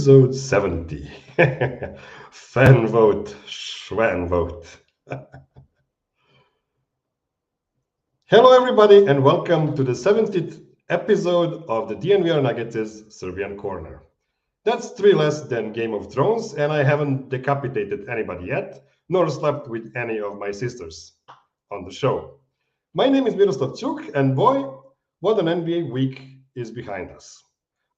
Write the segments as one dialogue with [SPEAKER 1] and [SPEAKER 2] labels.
[SPEAKER 1] Episode 70. Fan vote, Schwan vote. Hello, everybody, and welcome to the 70th episode of the DNVR Nuggets Serbian Corner. That's three less than Game of Thrones, and I haven't decapitated anybody yet, nor slept with any of my sisters on the show. My name is Miroslav, and boy, what an NBA week is behind us.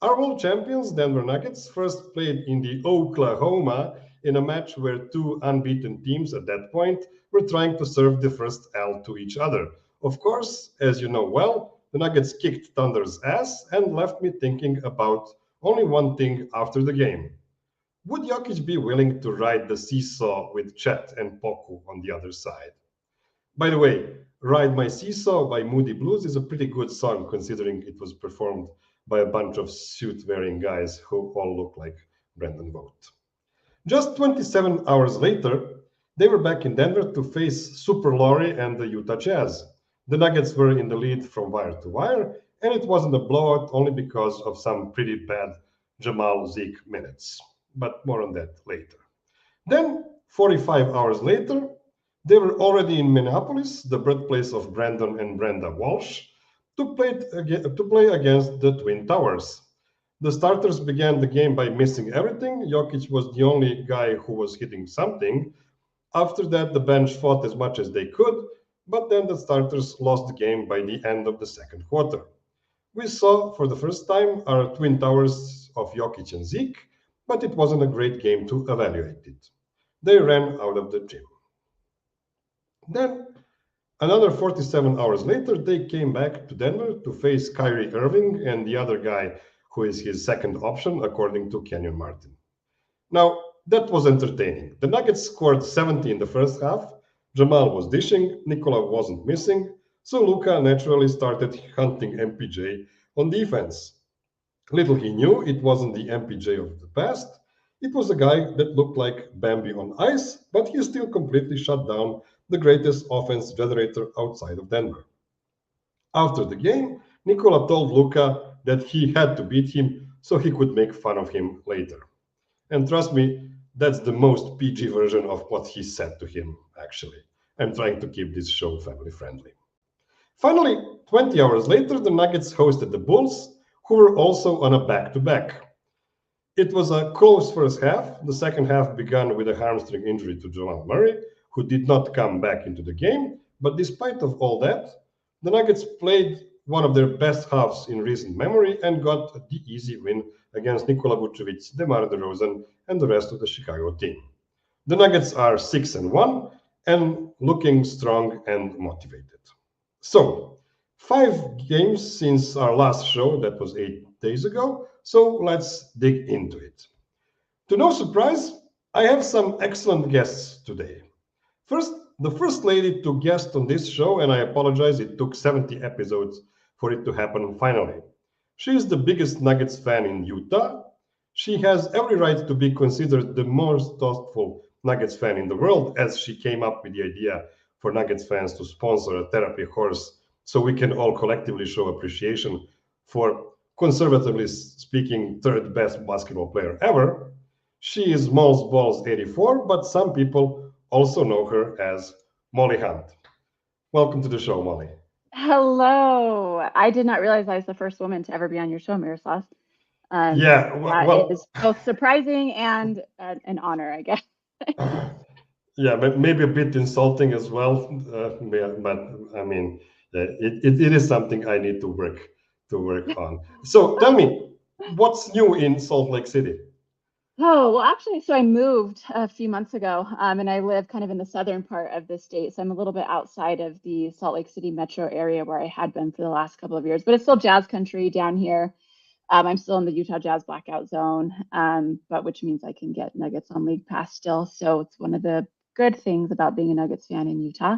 [SPEAKER 1] Our world champions, Denver Nuggets, first played in the Oklahoma in a match where two unbeaten teams at that point were trying to serve the first L to each other. Of course, as you know well, the Nuggets kicked Thunder's ass and left me thinking about only one thing after the game. Would Jokic be willing to ride the seesaw with Chet and Poku on the other side? By the way, Ride My Seesaw by Moody Blues is a pretty good song considering it was performed by a bunch of suit-wearing guys who all look like Brandon Vogt. Just 27 hours later, they were back in Denver to face Super Laurie and the Utah Jazz. The Nuggets were in the lead from wire to wire, and it wasn't a blowout only because of some pretty bad Jamal Zeke minutes. But more on that later. Then, 45 hours later, they were already in Minneapolis, the birthplace of Brandon and Brenda Walsh, to play against the Twin Towers. The starters began the game by missing everything. Jokic was the only guy who was hitting something. After that, the bench fought as much as they could, but then the starters lost the game by the end of the second quarter. We saw for the first time our Twin Towers of Jokic and Zeke, but it wasn't a great game to evaluate it. They ran out of the gym. Then, another 47 hours later, they came back to Denver to face Kyrie Irving and the other guy who is his second option, according to Kenyon Martin. Now, that was entertaining. The Nuggets scored 70 in the first half. Jamal was dishing, Nikola wasn't missing, so Luka naturally started hunting MPJ on defense. Little he knew it wasn't the MPJ of the past. It was a guy that looked like Bambi on ice, but he still completely shut down the greatest offense generator outside of Denver. After the game, Nikola told Luka that he had to beat him so he could make fun of him later. And trust me, that's the most PG version of what he said to him, actually. I'm trying to keep this show family friendly. Finally, 20 hours later, the Nuggets hosted the Bulls, who were also on a back-to-back. It was a close first half. The second half began with a hamstring injury to Jamal Murray, who did not come back into the game. But despite of all that, the Nuggets played one of their best halves in recent memory and got the easy win against Nikola Vucevic, DeMar DeRozan, and the rest of the Chicago team. The Nuggets are 6-1 and looking strong and motivated. So, 5 games since our last show, that was 8 days ago, so let's dig into it. To no surprise, I have some excellent guests today. First, the first lady to guest on this show, and I apologize, it took 70 episodes for it to happen finally. She is the biggest Nuggets fan in Utah. She has every right to be considered the most thoughtful Nuggets fan in the world, as she came up with the idea for Nuggets fans to sponsor a therapy horse so we can all collectively show appreciation for, conservatively speaking, third best basketball player ever. She is Moles Balls 84, but some people also know her as Mollie Hunt. Welcome to the show, Mollie.
[SPEAKER 2] Hello. I did not realize I was the first woman to ever be on your show, Miroslav. That is both surprising and an honor, I guess.
[SPEAKER 1] Yeah, but maybe a bit insulting as well. But I mean, it is something I need to work on. So tell me, what's new in Salt Lake City?
[SPEAKER 2] Oh, well, actually, so I moved a few months ago, and I live kind of in the southern part of the state. So I'm a little bit outside of the Salt Lake City metro area where I had been for the last couple of years, but it's still jazz country down here. I'm still in the Utah Jazz blackout zone, but which means I can get Nuggets on League Pass still. So it's one of the good things about being a Nuggets fan in Utah.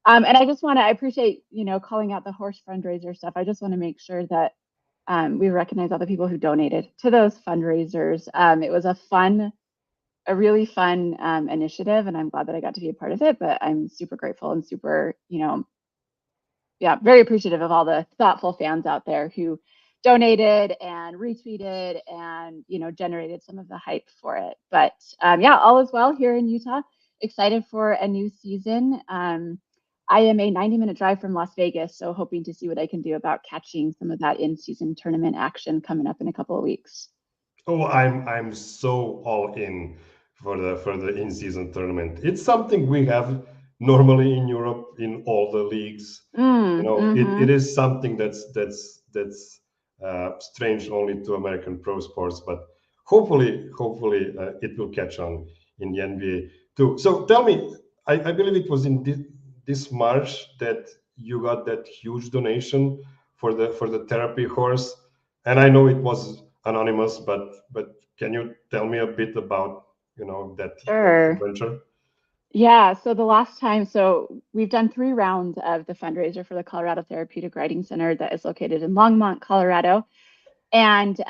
[SPEAKER 2] And I appreciate, calling out the horse fundraiser stuff. I just want to make sure that we recognize all the people who donated to those fundraisers. It was a really fun initiative, and I'm glad that I got to be a part of it, but I'm super grateful and super, very appreciative of all the thoughtful fans out there who donated and retweeted and, generated some of the hype for it. But yeah, all is well here in Utah. Excited for a new season. I am a 90-minute drive from Las Vegas, so hoping to see what I can do about catching some of that in-season tournament action coming up in a couple of weeks.
[SPEAKER 1] Oh, I'm so all in for the in-season tournament. It's something we have normally in Europe in all the leagues. It is something that's strange only to American pro sports, but hopefully it will catch on in the NBA too. So tell me, I believe it was in this March that you got that huge donation for the therapy horse, and I know it was anonymous, but can you tell me a bit about that adventure?
[SPEAKER 2] Yeah, so the last time, so we've done 3 rounds of the fundraiser for the Colorado Therapeutic Riding Center that is located in Longmont, Colorado. And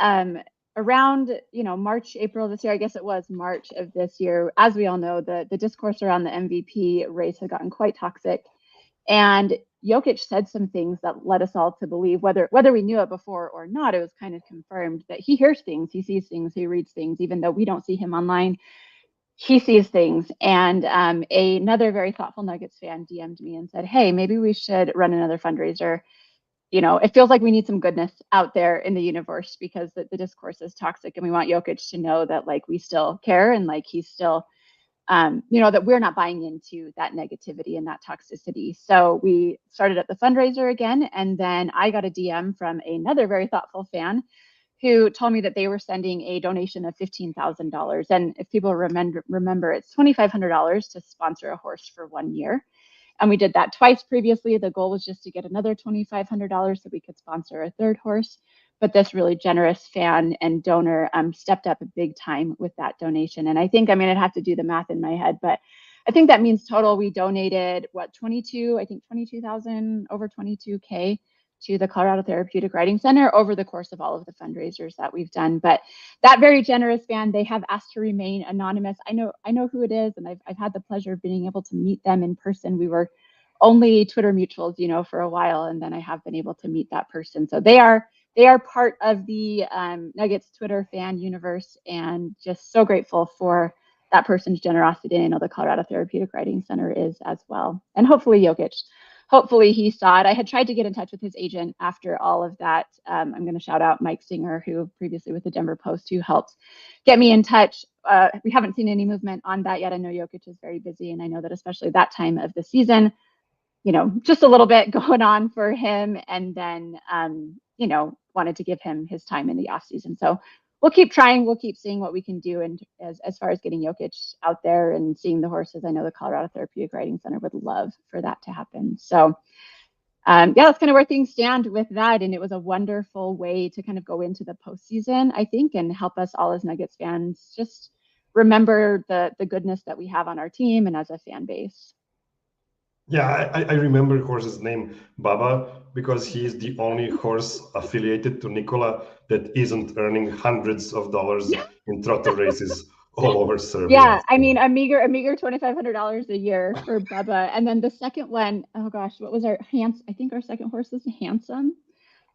[SPEAKER 2] around, March, April this year, I guess it was March of this year, as we all know, the discourse around the MVP race had gotten quite toxic. And Jokic said some things that led us all to believe, whether we knew it before or not, it was kind of confirmed that he hears things, he sees things, he reads things, even though we don't see him online. He sees things. And another very thoughtful Nuggets fan DM'd me and said, hey, maybe we should run another fundraiser. It feels like we need some goodness out there in the universe because the discourse is toxic, and we want Jokic to know that we still care and he's still, that we're not buying into that negativity and that toxicity. So we started up the fundraiser again, and then I got a DM from another very thoughtful fan who told me that they were sending a donation of $15,000. And if people remember, it's $2,500 to sponsor a horse for 1 year. And we did that twice previously. The goal was just to get another $2,500 so we could sponsor a 3rd horse. But this really generous fan and donor stepped up big time with that donation. And I think, I'd have to do the math in my head, but I think that means total we donated, 22,000, over 22K to the Colorado Therapeutic Riding Center over the course of all of the fundraisers that we've done. But that very generous fan, they have asked to remain anonymous. I know who it is, and I've had the pleasure of being able to meet them in person. We were only Twitter mutuals, for a while, and then I have been able to meet that person. So they are part of the Nuggets Twitter fan universe, and just so grateful for that person's generosity. And I know the Colorado Therapeutic Riding Center is as well. And hopefully Jokic, hopefully he saw it. I had tried to get in touch with his agent after all of that. I'm going to shout out Mike Singer, who previously with the Denver Post, who helped get me in touch. We haven't seen any movement on that yet. I know Jokic is very busy, and I know that especially that time of the season, just a little bit going on for him, and then, wanted to give him his time in the off season. So we'll keep trying. We'll keep seeing what we can do. And as far as getting Jokic out there and seeing the horses, I know the Colorado Therapeutic Riding Center would love for that to happen. So yeah, that's kind of where things stand with that. And it was a wonderful way to kind of go into the postseason, I think, and help us all as Nuggets fans just remember the goodness that we have on our team and as a fan base.
[SPEAKER 1] Yeah, I remember the horse's name, Baba, because he is the only horse affiliated to Nikola that isn't earning hundreds of dollars in trotter races all over Serbia.
[SPEAKER 2] Yeah, a meager $2,500 a year for Bubba. And then the second one, oh gosh, what was I think our second horse was Handsome,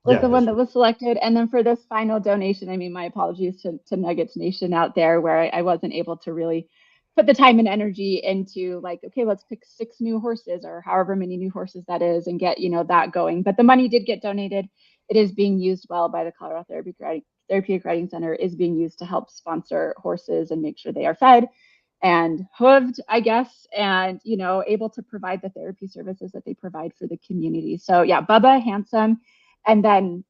[SPEAKER 2] was the one that was selected. And then for this final donation, my apologies to Nuggets Nation out there, where I wasn't able to really put the time and energy into okay, let's pick 6 new horses or however many new horses that is and get, that going. But the money did get donated. It is being used well by the Colorado Therapeutic Riding Center, is being used to help sponsor horses and make sure they are fed and hooved, I guess, and, able to provide the therapy services that they provide for the community. So yeah, Bubba, Handsome, and then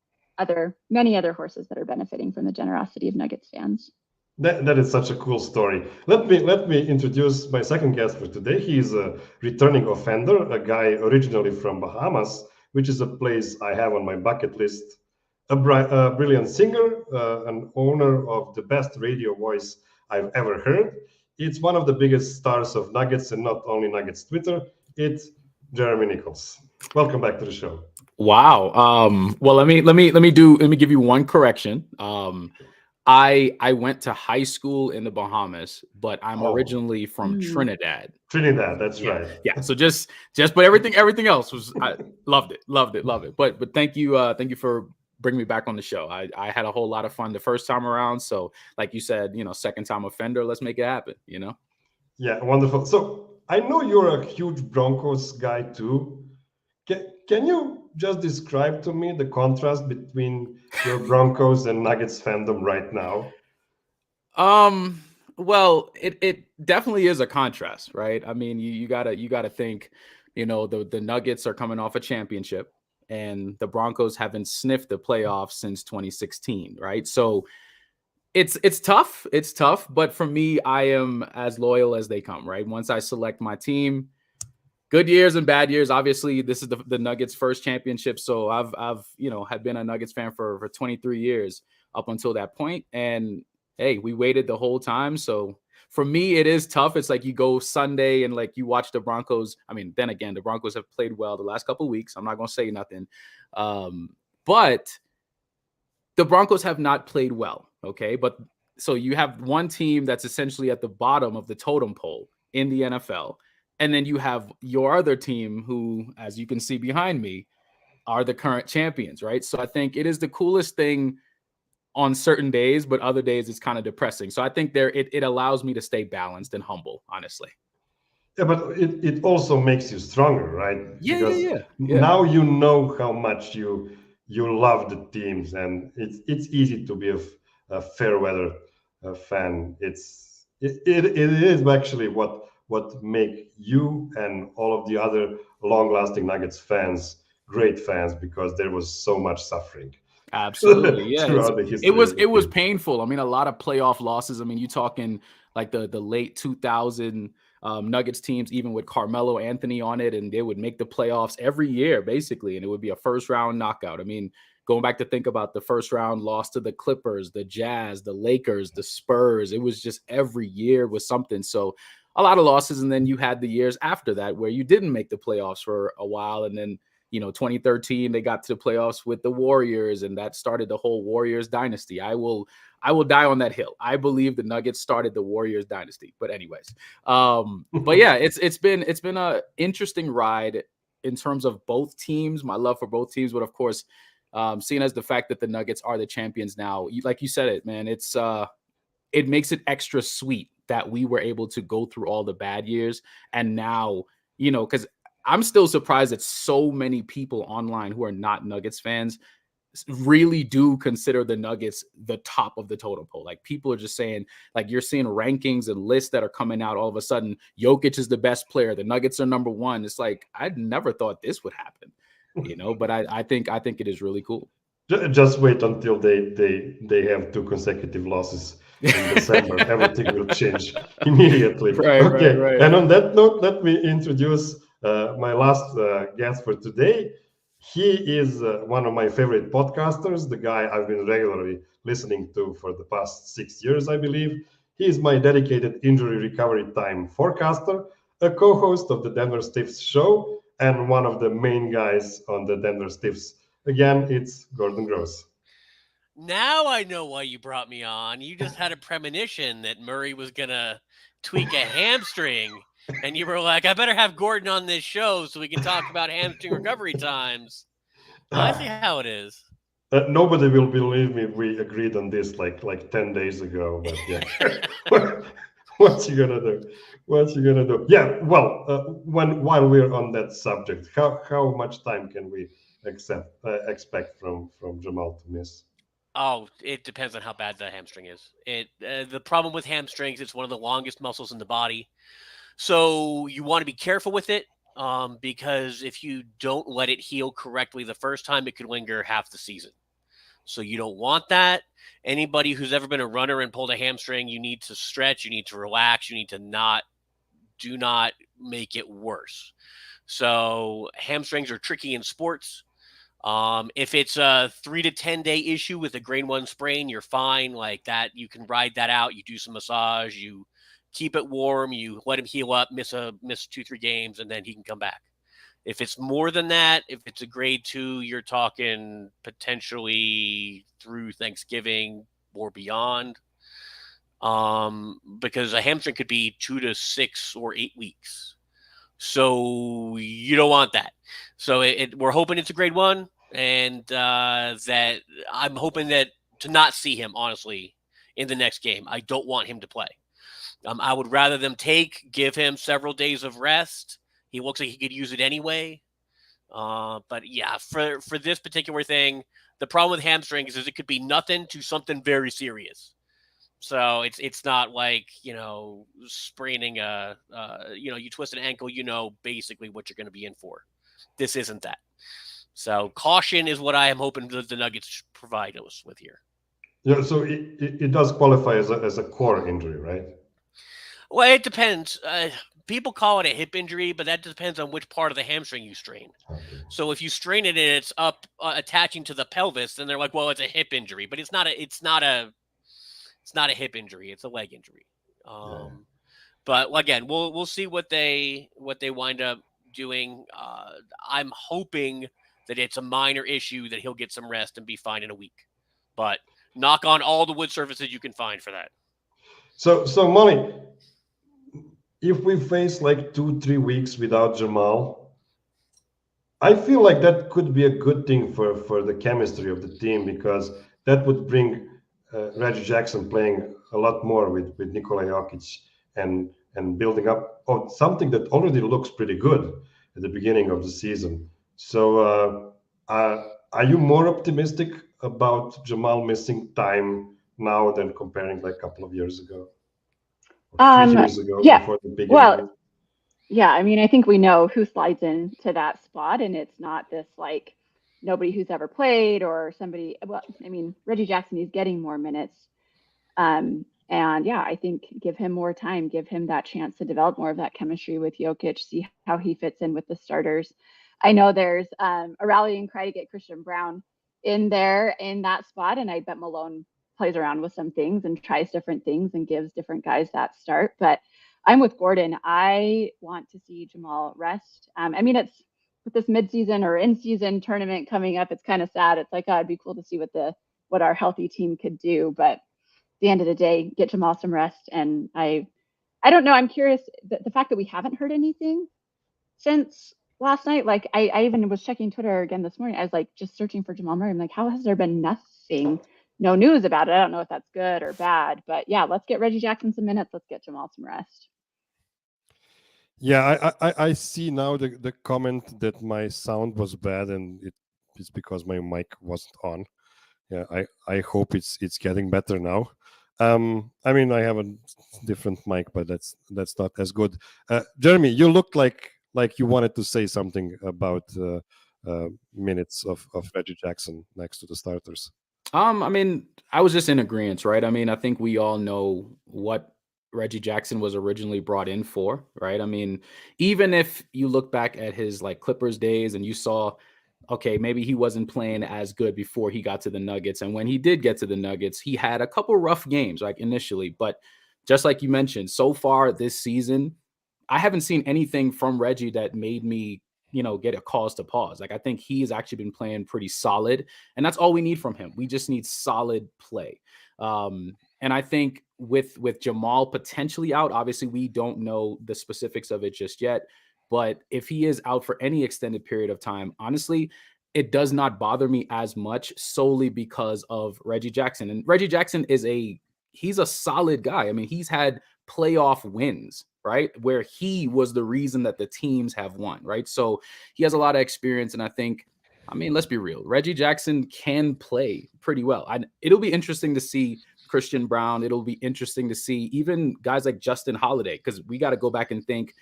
[SPEAKER 2] many other horses that are benefiting from the generosity of Nuggets fans.
[SPEAKER 1] That is such a cool story. Let me introduce my second guest for today. He is a returning offender, a guy originally from Bahamas, which is a place I have on my bucket list. A brilliant singer, an owner of the best radio voice I've ever heard. It's one of the biggest stars of Nuggets, and not only Nuggets Twitter. It's Jeremy Nichols. Welcome back to the show.
[SPEAKER 3] Wow. Well, let me give you one correction. I went to high school in the Bahamas, but I'm originally from Trinidad.
[SPEAKER 1] Trinidad, that's right.
[SPEAKER 3] Yeah. So just but everything else was, I loved it. But thank you for bring me back on the show. I had a whole lot of fun the first time around. So like you said, second time offender, let's make it happen,
[SPEAKER 1] Yeah, wonderful. So I know you're a huge Broncos guy too. Can you just describe to me the contrast between your Broncos and Nuggets fandom right now?
[SPEAKER 3] Well, it definitely is a contrast, right? I mean, you gotta think, the Nuggets are coming off a championship and the Broncos haven't sniffed the playoffs since 2016, right? So it's tough. It's tough, but for me, I am as loyal as they come, right? Once I select my team, good years and bad years. Obviously, this is the Nuggets' first championship, so I've had been a Nuggets fan for 23 years up until that point. And hey, we waited the whole time. So for me, it is tough. It's like you go Sunday and like you watch the Broncos. I mean, then again, the Broncos have played well the last couple of weeks. I'm not gonna say nothing, but the Broncos have not played well. Okay, but so you have one team that's essentially at the bottom of the totem pole in the NFL. And then you have your other team who, as you can see behind me, are the current champions, right? So I think it is the coolest thing on certain days, but other days it's kind of depressing. So I think it allows me to stay balanced and humble, honestly.
[SPEAKER 1] Yeah, but it also makes you stronger, right?
[SPEAKER 3] Yeah.
[SPEAKER 1] Now you know how much you love the teams, and it's easy to be a fair weather fan. It is actually what make you and all of the other long-lasting Nuggets fans great fans, because there was so much suffering.
[SPEAKER 3] Absolutely, yeah.
[SPEAKER 1] Throughout the history
[SPEAKER 3] It was painful. I mean, a lot of playoff losses. I mean, you talking like the late 2000 Nuggets teams, even with Carmelo Anthony on it, and they would make the playoffs every year, basically, and it would be a first round knockout. I mean, going back to think about the first round loss to the Clippers, the Jazz, the Lakers, the Spurs, it was just every year was something. So a lot of losses, and then you had the years after that where you didn't make the playoffs for a while, and then 2013 they got to the playoffs with the Warriors, and that started the whole Warriors dynasty. I will die on that hill. I believe the Nuggets started the Warriors dynasty. But anyways, but yeah, it's been a interesting ride in terms of both teams. My love for both teams, but of course, seeing as the fact that the Nuggets are the champions now, like you said it, man, it makes it extra sweet that we were able to go through all the bad years, and now because I'm still surprised that so many people online who are not Nuggets fans really do consider the Nuggets the top of the totem pole. Like, people are just saying, like, you're seeing rankings and lists that are coming out all of a sudden. Jokic is the best player. The Nuggets are number one. It's like, I'd never thought this would happen, but I think it is really cool.
[SPEAKER 1] Just wait until they have 2 consecutive losses in December. Everything will change immediately.
[SPEAKER 3] Right.
[SPEAKER 1] And on that note, let me introduce my last guest for today. He is one of my favorite podcasters, the guy I've been regularly listening to for the past 6 years, I believe. He is my dedicated injury recovery time forecaster, a co-host of the Denver Stiffs show, and one of the main guys on the Denver Stiffs. Again, it's Gordon Gross.
[SPEAKER 4] Now I know why you brought me on. You just had a premonition that Murray was going to tweak a hamstring. And you were like, I better have Gordon on this show so we can talk about hamstring recovery times. I see how it is.
[SPEAKER 1] Nobody will believe me. We agreed on this like 10 days ago. But yeah, what's you gonna do? Yeah. Well, while we're on that subject, how much time can we expect from Jamal to miss?
[SPEAKER 4] Oh, it depends on how bad the hamstring is. The problem with hamstrings, it's one of the longest muscles in the body. So you want to be careful with it, because if you don't let it heal correctly the first time, it could linger half the season. So you don't want that. Anybody who's ever been a runner and pulled a hamstring, you need to stretch, you need to relax, you need to do not make it worse. So hamstrings are tricky in sports. If it's a 3 to 10 day issue with a grade 1 sprain, you're fine. Like that, you can ride that out. You do some massage, you keep it warm, you let him heal up, miss 2-3 games, and then he can come back. If it's more than that, if it's a grade 2, you're talking potentially through Thanksgiving or beyond. Because a hamstring could be 2 to 6 or 8 weeks. So you don't want that. So we're hoping it's a grade 1. and that I'm hoping that to not see him, honestly, in the next game. I don't want him to play. I would rather them give him several days of rest. He looks like he could use it anyway. But yeah, for this particular thing, the problem with hamstrings is it could be nothing to something very serious. So it's not like, spraining you twist an ankle, basically what you're going to be in for. This isn't that. So caution is what I am hoping the Nuggets provide us with here.
[SPEAKER 1] Yeah, so it does qualify as a core injury, right?
[SPEAKER 4] Well, it depends. People call it a hip injury, but that depends on which part of the hamstring you strain.
[SPEAKER 1] Okay.
[SPEAKER 4] So if you strain it and it's up attaching to the pelvis, then they're like, well, it's a hip injury, but it's not a hip injury. It's a leg injury. But again, we'll see what they wind up doing. I'm hoping that it's a minor issue, that he'll get some rest and be fine in a week. But knock on all the wood surfaces you can find for that.
[SPEAKER 1] So Mollie, if we face like 2-3 weeks without Jamal, I feel like that could be a good thing for the chemistry of the team, because that would bring Reggie Jackson playing a lot more with Nikola Jokic and building up on something that already looks pretty good at the beginning of the season. So are you more optimistic about Jamal missing time now than comparing like a couple of years ago? Or 3 years ago,
[SPEAKER 2] yeah.
[SPEAKER 1] Before the big
[SPEAKER 2] Well,
[SPEAKER 1] injury?
[SPEAKER 2] yeah, I mean, I think we know who slides into that spot, and it's not this like nobody who's ever played or somebody. Well, I mean, Reggie Jackson, he's getting more minutes. And yeah, I think give him more time, give him that chance to develop more of that chemistry with Jokic, see how he fits in with the starters. I know there's a rallying cry to get Christian Braun in there in that spot, and I bet Malone plays around with some things and tries different things and gives different guys that start. But I'm with Gordon. I want to see Jamal rest. I mean, it's with this midseason or in-season tournament coming up, it's kind of sad. It's like, it'd be cool to see what our healthy team could do. But at the end of the day, get Jamal some rest. And I don't know. I'm curious, the fact that we haven't heard anything since last night. Like I even was checking Twitter again this morning. I was like just searching for Jamal Murray. I'm like, how has there been nothing? No news about it. I don't know if that's good or bad, but yeah, let's get Reggie Jackson some minutes. Let's get Jamal some rest.
[SPEAKER 5] Yeah, I see now the comment that my sound was bad, and it's because my mic wasn't on. Yeah, I hope it's getting better now. I mean, I have a different mic, but that's not as good. Jeremy, you looked like you wanted to say something about minutes of Reggie Jackson next to the starters.
[SPEAKER 3] I mean, I was just in agreement, right? I mean, I think we all know what Reggie Jackson was originally brought in for, right? I mean, even if you look back at his like Clippers days and you saw, okay, maybe he wasn't playing as good before he got to the Nuggets. And when he did get to the Nuggets, he had a couple rough games, like initially. But just like you mentioned, so far this season, I haven't seen anything from Reggie that made me, get a cause to pause. Like, I think he's actually been playing pretty solid, and that's all we need from him. We just need solid play. And I think with Jamal potentially out, obviously we don't know the specifics of it just yet, but if he is out for any extended period of time, honestly, it does not bother me as much, solely because of Reggie Jackson. And Reggie Jackson he's a solid guy. I mean, he's had playoff wins, right? Where he was the reason that the teams have won, right? So he has a lot of experience. And I think, I mean, let's be real, Reggie Jackson can play pretty well. It'll be interesting to see Christian Braun. It'll be interesting to see even guys like Justin Holiday, because we got to go back and think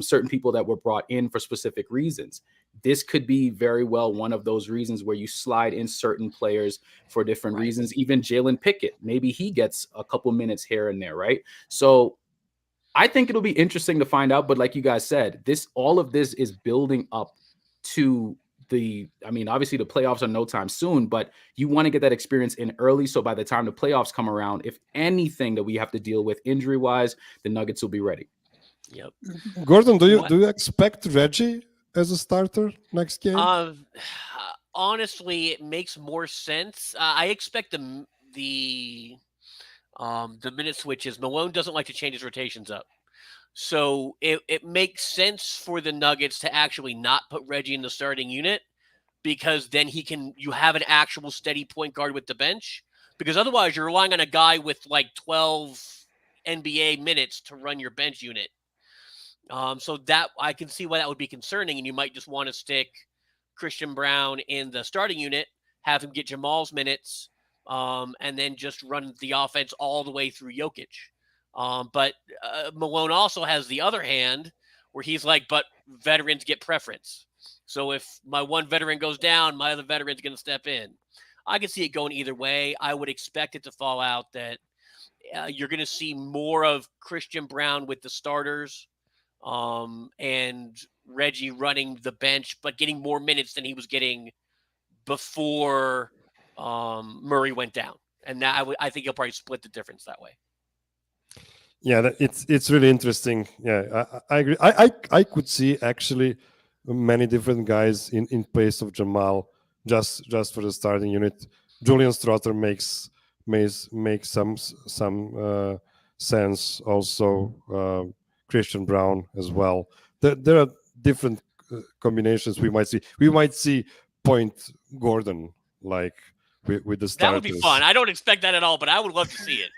[SPEAKER 3] certain people that were brought in for specific reasons. This could be very well one of those reasons where you slide in certain players for different reasons. Even Jalen Pickett, maybe he gets a couple minutes here and there, right? So I think it'll be interesting to find out. But like you guys said, all of this is building up to obviously the playoffs are no time soon, but you want to get that experience in early. So by the time the playoffs come around, if anything that we have to deal with injury wise, the Nuggets will be ready.
[SPEAKER 4] Yep.
[SPEAKER 5] Gordon, do you expect Reggie as a starter next game?
[SPEAKER 4] Honestly, it makes more sense. I expect the minute switches. Malone doesn't like to change his rotations up. So it makes sense for the Nuggets to actually not put Reggie in the starting unit, because then you have an actual steady point guard with the bench, because otherwise you're relying on a guy with like 12 NBA minutes to run your bench unit. So that I can see why that would be concerning, and you might just want to stick Christian Braun in the starting unit, have him get Jamal's minutes, and then just run the offense all the way through Jokic. But Malone also has the other hand where he's like, but veterans get preference. So if my one veteran goes down, my other veteran's going to step in. I can see it going either way. I would expect it to fall out that you're going to see more of Christian Braun with the starters, and Reggie running the bench, but getting more minutes than he was getting before Murray went down. And I think he'll probably split the difference that way.
[SPEAKER 5] Yeah, it's really interesting. Yeah, I agree. I could see actually many different guys in place of Jamal just for the starting unit. Julian Strother makes some sense. Also, Christian Braun as well. There are different combinations we might see. We might see Point Gordon like with the starters.
[SPEAKER 4] That would be fun. I don't expect that at all, but I would love to see it.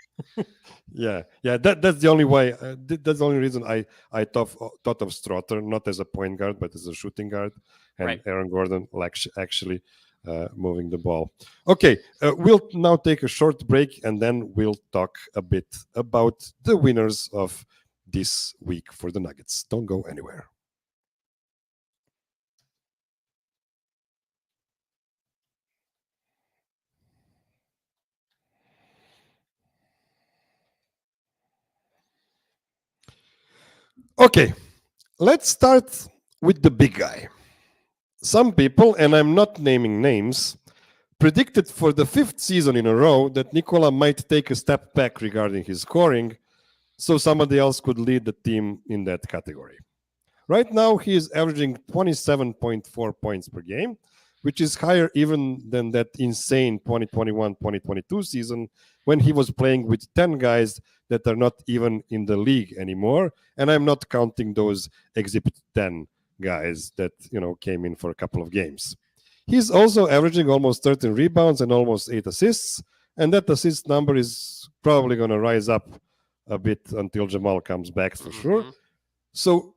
[SPEAKER 5] Yeah. That's the only way. That's the only reason I thought of Strother not as a point guard but as a shooting guard, and
[SPEAKER 4] right.
[SPEAKER 5] Aaron Gordon actually moving the ball. Okay, we'll now take a short break and then we'll talk a bit about the winners of this week for the Nuggets. Don't go anywhere. Okay, let's start with the big guy. Some people, and I'm not naming names, predicted for the 5th season in a row that Nikola might take a step back regarding his scoring, so somebody else could lead the team in that category. Right now, he is averaging 27.4 points per game, which is higher even than that insane 2021-2022 season when he was playing with 10 guys that are not even in the league anymore. And I'm not counting those Exhibit 10 guys that, came in for a couple of games. He's also averaging almost 13 rebounds and almost 8 assists. And that assist number is probably going to rise up a bit until Jamal comes back for sure. So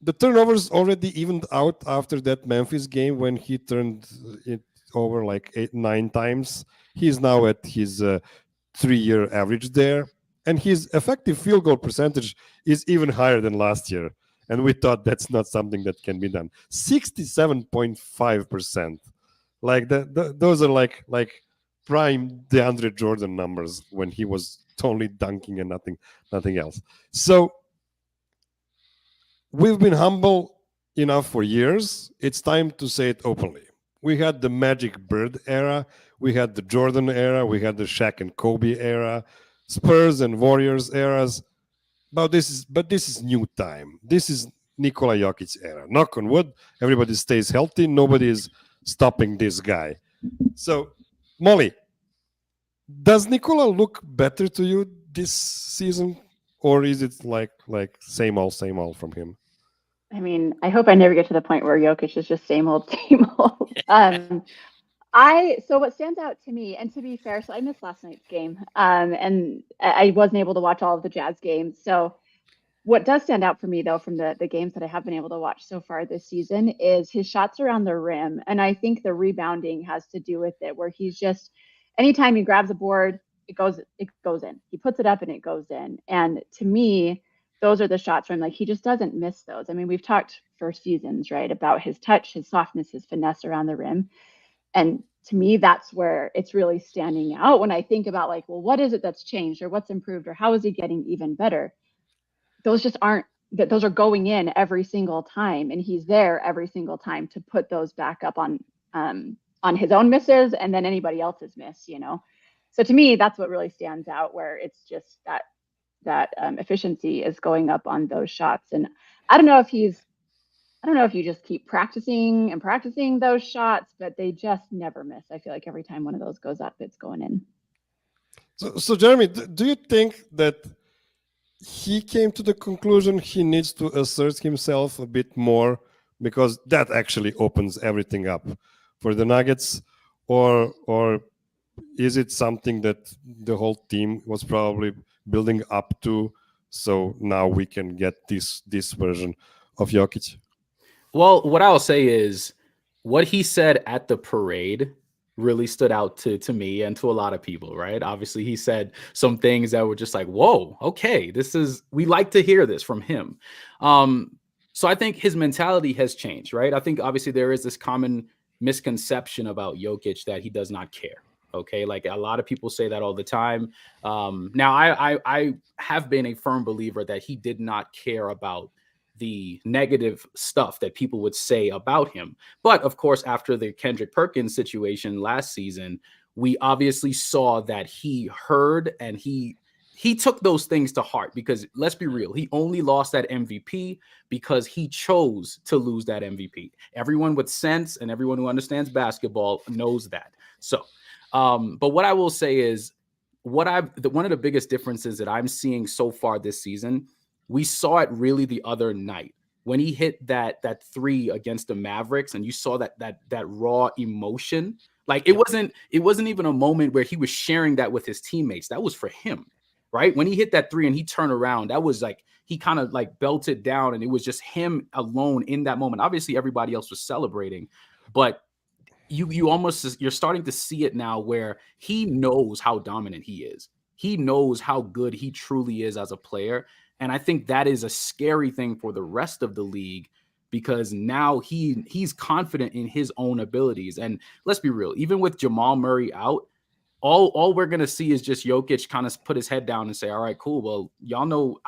[SPEAKER 5] the turnovers already evened out after that Memphis game when he turned it over like 8-9 times. He's now at his 3-year average there. And his effective field goal percentage is even higher than last year. And we thought that's not something that can be done. 67.5%. Like those are like prime DeAndre Jordan numbers when he was only dunking and nothing else. So we've been humble enough for years. It's time to say it openly. We had the Magic Bird era. We had the Jordan era. We had the Shaq and Kobe era. Spurs and Warriors eras. But this is new time. This is Nikola Jokic era. Knock on wood. Everybody stays healthy. Nobody is stopping this guy. So, Mollie, does Nikola look better to you this season, or is it like same old from him?
[SPEAKER 2] I mean, I hope I never get to the point where Jokic is just same old, same old. So what stands out to me, and to be fair, so I missed last night's game, and I wasn't able to watch all of the Jazz games. So what does stand out for me, though, from the games that I have been able to watch so far this season is his shots around the rim. And I think the rebounding has to do with it, where he's just, anytime he grabs a board, it goes in. He puts it up and it goes in. And to me, those are the shots where I'm like, he just doesn't miss those. I mean, we've talked for seasons, right, about his touch, his softness, his finesse around the rim. And to me, that's where it's really standing out when I think about like, well, what is it that's changed or what's improved or how is he getting even better? Those just aren't, those are going in every single time. And he's there every single time to put those back up on his own misses and then anybody else's miss, So to me, that's what really stands out, where it's just that efficiency is going up on those shots. And I don't know if you just keep practicing those shots, but they just never miss. I feel like every time one of those goes up, it's going in.
[SPEAKER 5] So Jeremy, do you think that he came to the conclusion he needs to assert himself a bit more, because that actually opens everything up for the Nuggets, or is it something that the whole team was probably building up to? So now we can get this version of Jokic.
[SPEAKER 3] Well, what I'll say is what he said at the parade really stood out to me and to a lot of people, right? Obviously, he said some things that were just like, whoa, okay, we like to hear this from him. So I think his mentality has changed, right? I think obviously there is this common misconception about Jokic that he does not care. Okay, like a lot of people say that all the time. Now, I have been a firm believer that he did not care about the negative stuff that people would say about him. But of course, after the Kendrick Perkins situation last season, we obviously saw that he heard and he took those things to heart, because let's be real, he only lost that MVP because he chose to lose that MVP. Everyone with sense and everyone who understands basketball knows that. So, but what I will say is one of the biggest differences that I'm seeing so far this season, we saw it really the other night when he hit that three against the Mavericks, and you saw that raw emotion. Like it wasn't even a moment where he was sharing that with his teammates. That was for him, right? When he hit that three and he turned around, that was like he kind of like belted down, and it was just him alone in that moment. Obviously, everybody else was celebrating, but you're starting to see it now where he knows how dominant he is. He knows how good he truly is as a player. And I think that is a scary thing for the rest of the league, because now he's confident in his own abilities. And let's be real, even with Jamal Murray out, all we're gonna see is just Jokic kind of put his head down and say, all right, cool. Well, y'all know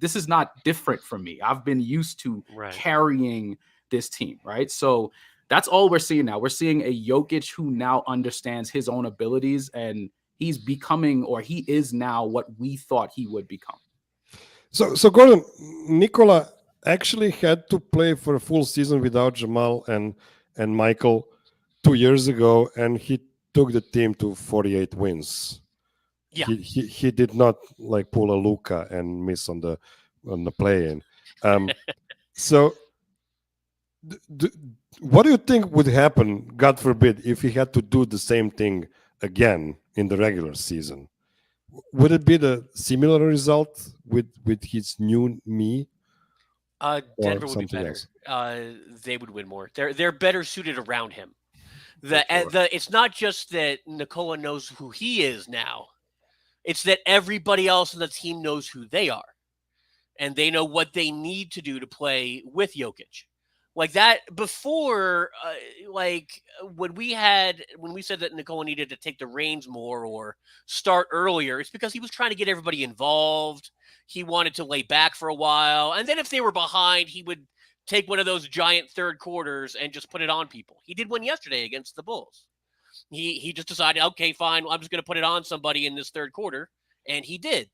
[SPEAKER 3] this is not different from me. I've been used to carrying this team, right? So that's all we're seeing now. We're seeing a Jokic who now understands his own abilities, and he's becoming, or he is now, what we thought he would become.
[SPEAKER 5] So Gordon, Nikola actually had to play for a full season without Jamal and Michael 2 years ago, and he took the team to 48 wins.
[SPEAKER 4] Yeah,
[SPEAKER 5] he did not like pull a Luka and miss on the play-in. So, what do you think would happen, God forbid, if he had to do the same thing again in the regular season? Would it be the similar result with his new me?
[SPEAKER 4] Denver would be better. They would win more. They're better suited around him. It's not just that Nikola knows who he is now. It's that everybody else on the team knows who they are, and they know what they need to do to play with Jokic. Like that before, like when we said that Nikola needed to take the reins more or start earlier, it's because he was trying to get everybody involved. He wanted to lay back for a while, and then if they were behind, he would take one of those giant third quarters and just put it on people. He did one yesterday against the Bulls. He just decided, okay, fine, I'm just going to put it on somebody in this third quarter, and he did.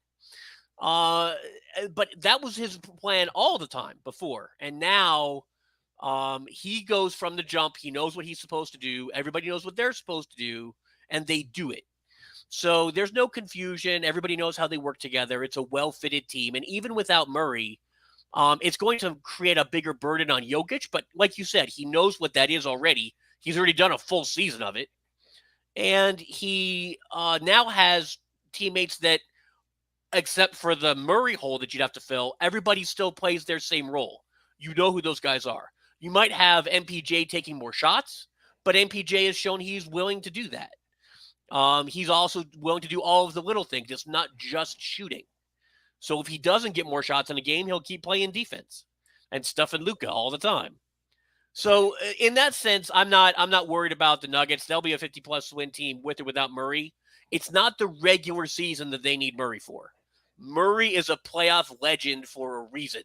[SPEAKER 4] But that was his plan all the time before, and now he goes from the jump. He knows what he's supposed to do. Everybody knows what they're supposed to do, and they do it. So there's no confusion. Everybody knows how they work together. It's a well-fitted team, and even without Murray, it's going to create a bigger burden on Jokic. But like you said, he knows what that is already. He's already done a full season of it, and he now has teammates that, except for the Murray hole that you'd have to fill, everybody still plays their same role. You know who those guys are. You might have MPJ taking more shots, but MPJ has shown he's willing to do that. He's also willing to do all of the little things. It's not just shooting. So if he doesn't get more shots in a game, he'll keep playing defense and stuffing Luka all the time. So in that sense, I'm not worried about the Nuggets. They'll be a 50-plus win team with or without Murray. It's not the regular season that they need Murray for. Murray is a playoff legend for a reason.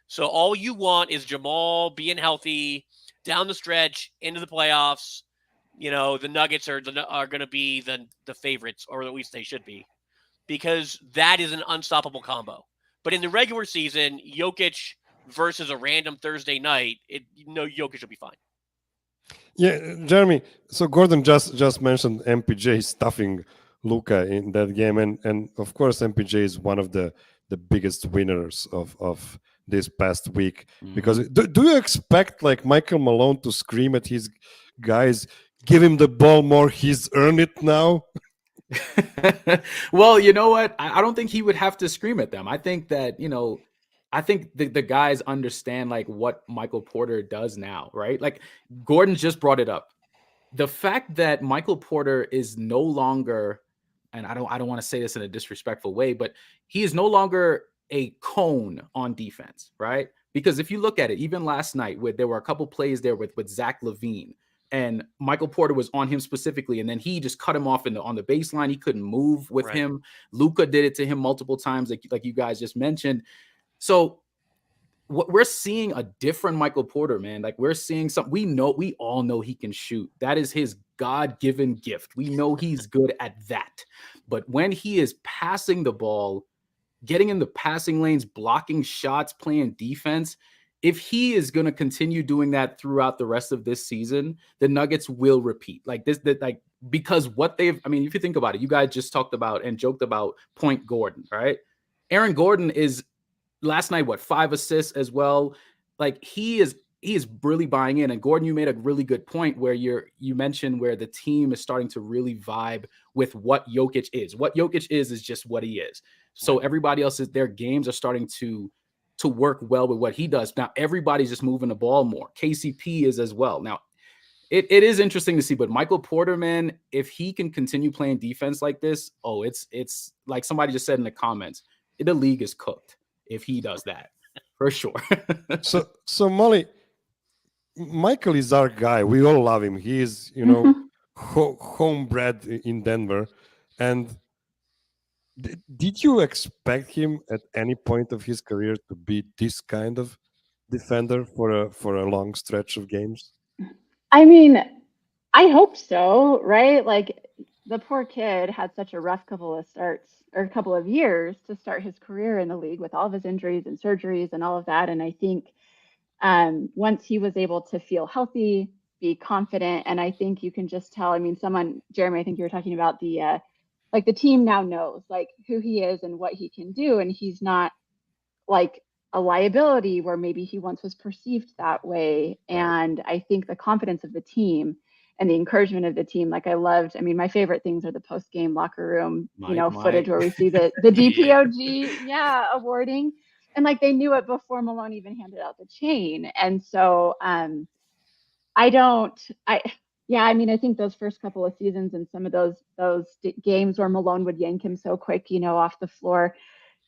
[SPEAKER 4] So all you want is Jamal being healthy down the stretch into the playoffs. You know, the Nuggets are going to be the favorites, or at least they should be, because that is an unstoppable combo. But in the regular season, Jokic versus a random Thursday night, Jokic will be fine.
[SPEAKER 5] Yeah, Jeremy. So Gordon just mentioned MPJ stuffing Luka in that game, and of course MPJ is one of the biggest winners of this past week. Mm-hmm. Because do you expect like Michael Malone to scream at his guys, give him the ball more. He's earned it now.
[SPEAKER 3] Well, you know what? I don't think he would have to scream at them. I think that, I think the guys understand like what Michael Porter does now, right? Like Gordon just brought it up. The fact that Michael Porter is no longer, and I don't want to say this in a disrespectful way, but he is no longer a cone on defense, right? Because if you look at it, even last night, where there were a couple plays there with Zach LaVine, and Michael Porter was on him specifically, and then he just cut him off on the baseline. He couldn't move with him. Luka did it to him multiple times, like you guys just mentioned. So what we're seeing a different Michael Porter, man. Like we're seeing something. We all know he can shoot. That is his God-given gift. We know he's good at that. But when he is passing the ball, getting in the passing lanes, blocking shots, playing defense, if he is going to continue doing that throughout the rest of this season, the Nuggets will repeat because what they've, I mean, if you think about it, you guys just talked about and joked about Point Gordon, right? Aaron Gordon is last night, 5 assists as well. Like he is really buying in. And Gordon, you made a really good point where you mentioned where the team is starting to really vibe with what Jokic is. What Jokic is just what he is. So everybody else their games are starting to work well with what he does. Now everybody's just moving the ball more. KCP is as well. Now it is interesting to see, but Michael Porter, man, if he can continue playing defense like this, it's like somebody just said in the comments, the league is cooked if he does that, for sure.
[SPEAKER 5] So Mollie, Michael is our guy. We all love him. He is, homebred in Denver. And did you expect him at any point of his career to be this kind of defender for a long stretch of games?
[SPEAKER 2] I mean, I hope so, right? Like the poor kid had such a rough couple of years to start his career in the league with all of his injuries and surgeries and all of that. And I think once he was able to feel healthy, be confident, and I think you can just tell, I mean, Jeremy, I think you were talking about the team now knows like who he is and what he can do. And he's not like a liability where maybe he once was perceived that way. And I think the confidence of the team and the encouragement of the team, like I loved, I mean, my favorite things are the post-game locker room, footage where we see the DPOG, awarding. And like they knew it before Malone even handed out the chain. And so I think those first couple of seasons and some of those games where Malone would yank him so quick, off the floor,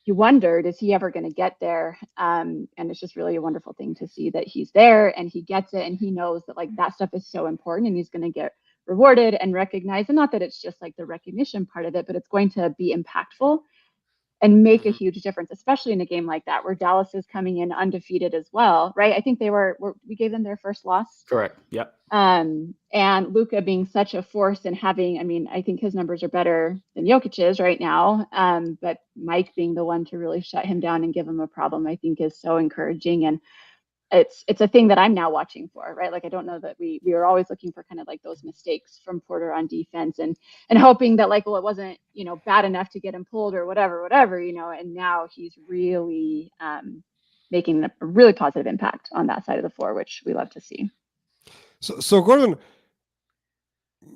[SPEAKER 2] you wondered, is he ever going to get there? And it's just really a wonderful thing to see that he's there and he gets it and he knows that like that stuff is so important and he's going to get rewarded and recognized. And not that it's just like the recognition part of it, but it's going to be impactful and make a huge difference, especially in a game like that where Dallas is coming in undefeated as well, right? I think we gave them their first loss.
[SPEAKER 3] Correct. Yep.
[SPEAKER 2] And Luka being such a force and having, I mean, I think his numbers are better than Jokic's right now. But Mike being the one to really shut him down and give him a problem, I think is so encouraging. And it's a thing that I'm now watching for, right? Like, I don't know that we were always looking for kind of like those mistakes from Porter on defense and hoping that like, well, it wasn't, bad enough to get him pulled or whatever, and now he's really making a really positive impact on that side of the floor, which we love to see.
[SPEAKER 5] So Gordon,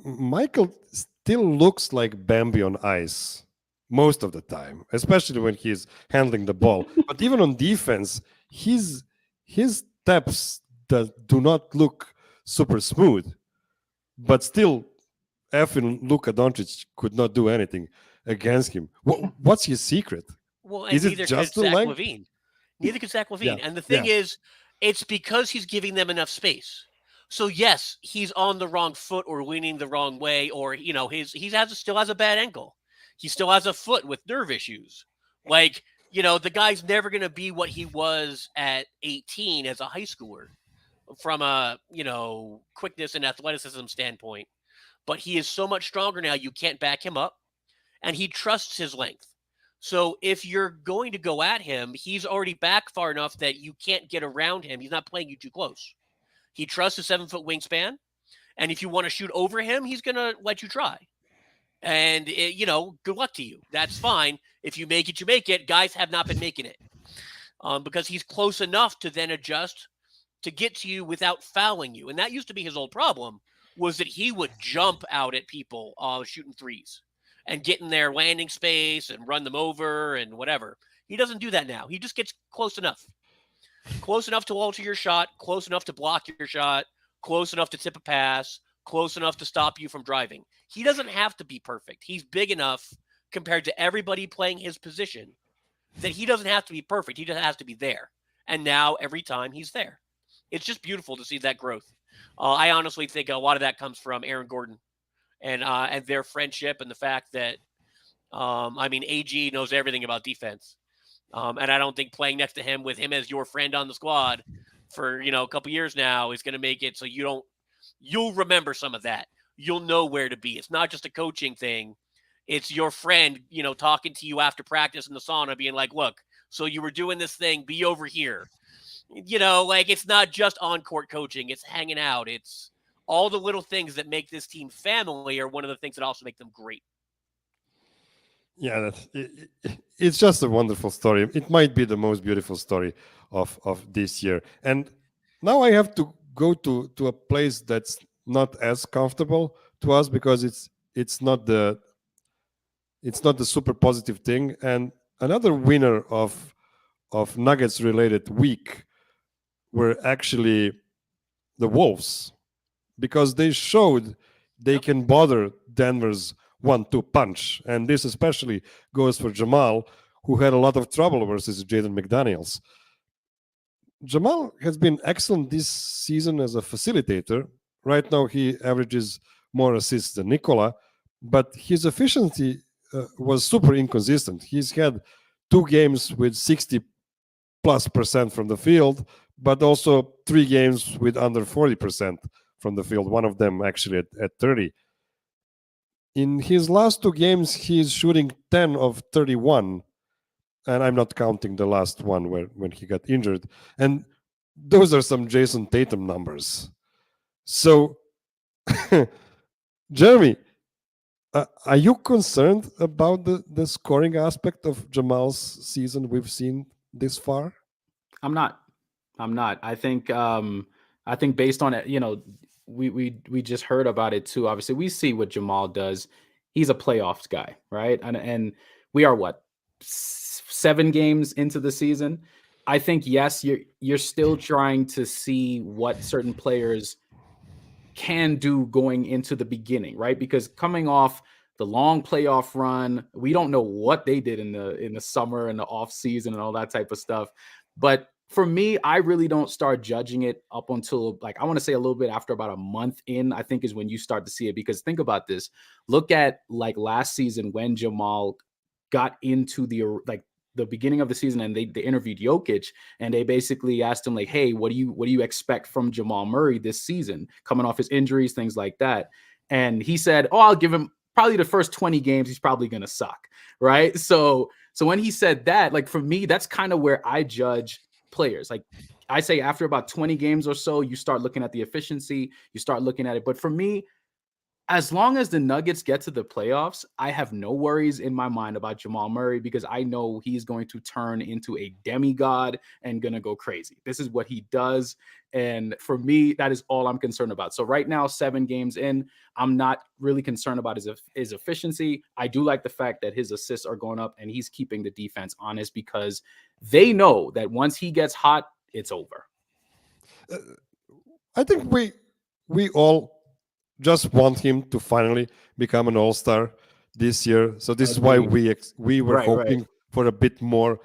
[SPEAKER 5] Michael still looks like Bambi on ice most of the time, especially when he's handling the ball. But even on defense, his steps that do not look super smooth, but still, effing Luka Doncic could not do anything against him. What's his secret?
[SPEAKER 4] Well, and
[SPEAKER 5] is
[SPEAKER 4] neither
[SPEAKER 5] it just
[SPEAKER 4] could
[SPEAKER 5] the
[SPEAKER 4] Zach
[SPEAKER 5] leg?
[SPEAKER 4] LaVine. Neither could Zach LaVine.
[SPEAKER 5] Yeah.
[SPEAKER 4] And the thing is, it's because he's giving them enough space. So yes, he's on the wrong foot or leaning the wrong way, or he still has a bad ankle. He still has a foot with nerve issues. Like, the guy's never going to be what he was at 18 as a high schooler from a, quickness and athleticism standpoint. But he is so much stronger now, you can't back him up. And he trusts his length. So if you're going to go at him, he's already back far enough that you can't get around him. He's not playing you too close. He trusts his 7-foot wingspan. And if you want to shoot over him, he's going to let you try. And, good luck to you. That's fine. If you make it, you make it. Guys have not been making it because he's close enough to then adjust to get to you without fouling you. And that used to be his old problem was that he would jump out at people shooting threes and get in their landing space and run them over and whatever. He doesn't do that now. He just gets close enough to alter your shot, close enough to block your shot, close enough to tip a pass, close enough to stop you from driving. He doesn't have to be perfect. He's big enough compared to everybody playing his position that he doesn't have to be perfect. He just has to be there. And now every time he's there. It's just beautiful to see that growth. I honestly think a lot of that comes from Aaron Gordon and their friendship and the fact that, AG knows everything about defense. And I don't think playing next to him with him as your friend on the squad for, a couple years now is going to make it so you'll remember some of that. You'll know where to be. It's not just a coaching thing. It's your friend, talking to you after practice in the sauna being like, look, so you were doing this thing, be over here. It's not just on-court coaching. It's hanging out. It's all the little things that make this team family are one of the things that also make them great.
[SPEAKER 5] Yeah, it's just a wonderful story. It might be the most beautiful story of this year. And now I have to go to a place that's not as comfortable to us because it's not the super positive thing. And another winner of Nuggets related week were actually the Wolves, because they showed they can bother Denver's 1-2 punch. And this especially goes for Jamal, who had a lot of trouble versus Jaden McDaniels. Jamal has been excellent this season as a facilitator. Right now he averages more assists than Nikola, but his efficiency was super inconsistent. He's had 2 games with 60+% from the field, but also 3 games with under 40% from the field, one of them actually at 30. In his last 2 games, he's shooting 10 of 31, and I'm not counting the last one when he got injured. And those are some Jason Tatum numbers. So, Jeremy, are you concerned about the scoring aspect of Jamal's season we've seen this far?
[SPEAKER 3] I'm not. I think based on it, we just heard about it too. Obviously, we see what Jamal does. He's a playoffs guy, right? And we are 7 games into the season. I think yes, you're still trying to see what certain players can do going into the beginning, right? Because coming off the long playoff run, we don't know what they did in the summer and the off season and all that type of stuff. But for me, I really don't start judging it up until I want to say a little bit after about a month in, I think is when you start to see it. Because think about this. Look at last season when Jamal got into the beginning of the season and they interviewed Jokic and they basically asked him hey, what do you expect from Jamal Murray this season, coming off his injuries, things like that. And he said, I'll give him probably the first 20 games. He's probably going to suck. Right. So when he said that, for me, that's kind of where I judge players. I say after about 20 games or so, you start looking at the efficiency, you start looking at it. But for me, as long as the Nuggets get to the playoffs, I have no worries in my mind about Jamal Murray because I know he's going to turn into a demigod and going to go crazy. This is what he does. And for me, that is all I'm concerned about. So right now, 7 games in, I'm not really concerned about his efficiency. I do like the fact that his assists are going up and he's keeping the defense honest because they know that once he gets hot, it's over.
[SPEAKER 5] I think we all just want him to finally become an all-star this year. So this is why we were hoping for a bit more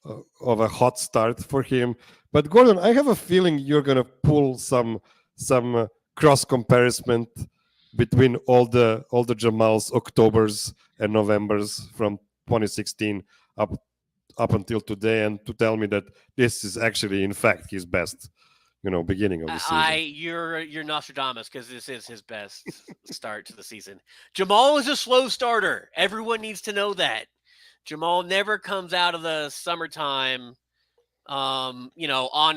[SPEAKER 5] of a hot start for him. But Gordon, I have a feeling you're going to pull some cross comparison between all the Jamal's Octobers and Novembers from 2016 up until today, and to tell me that this is actually in fact his best beginning of the season.
[SPEAKER 4] You're Nostradamus because this is his best start to the season. Jamal is a slow starter. Everyone needs to know that. Jamal never comes out of the summertime, on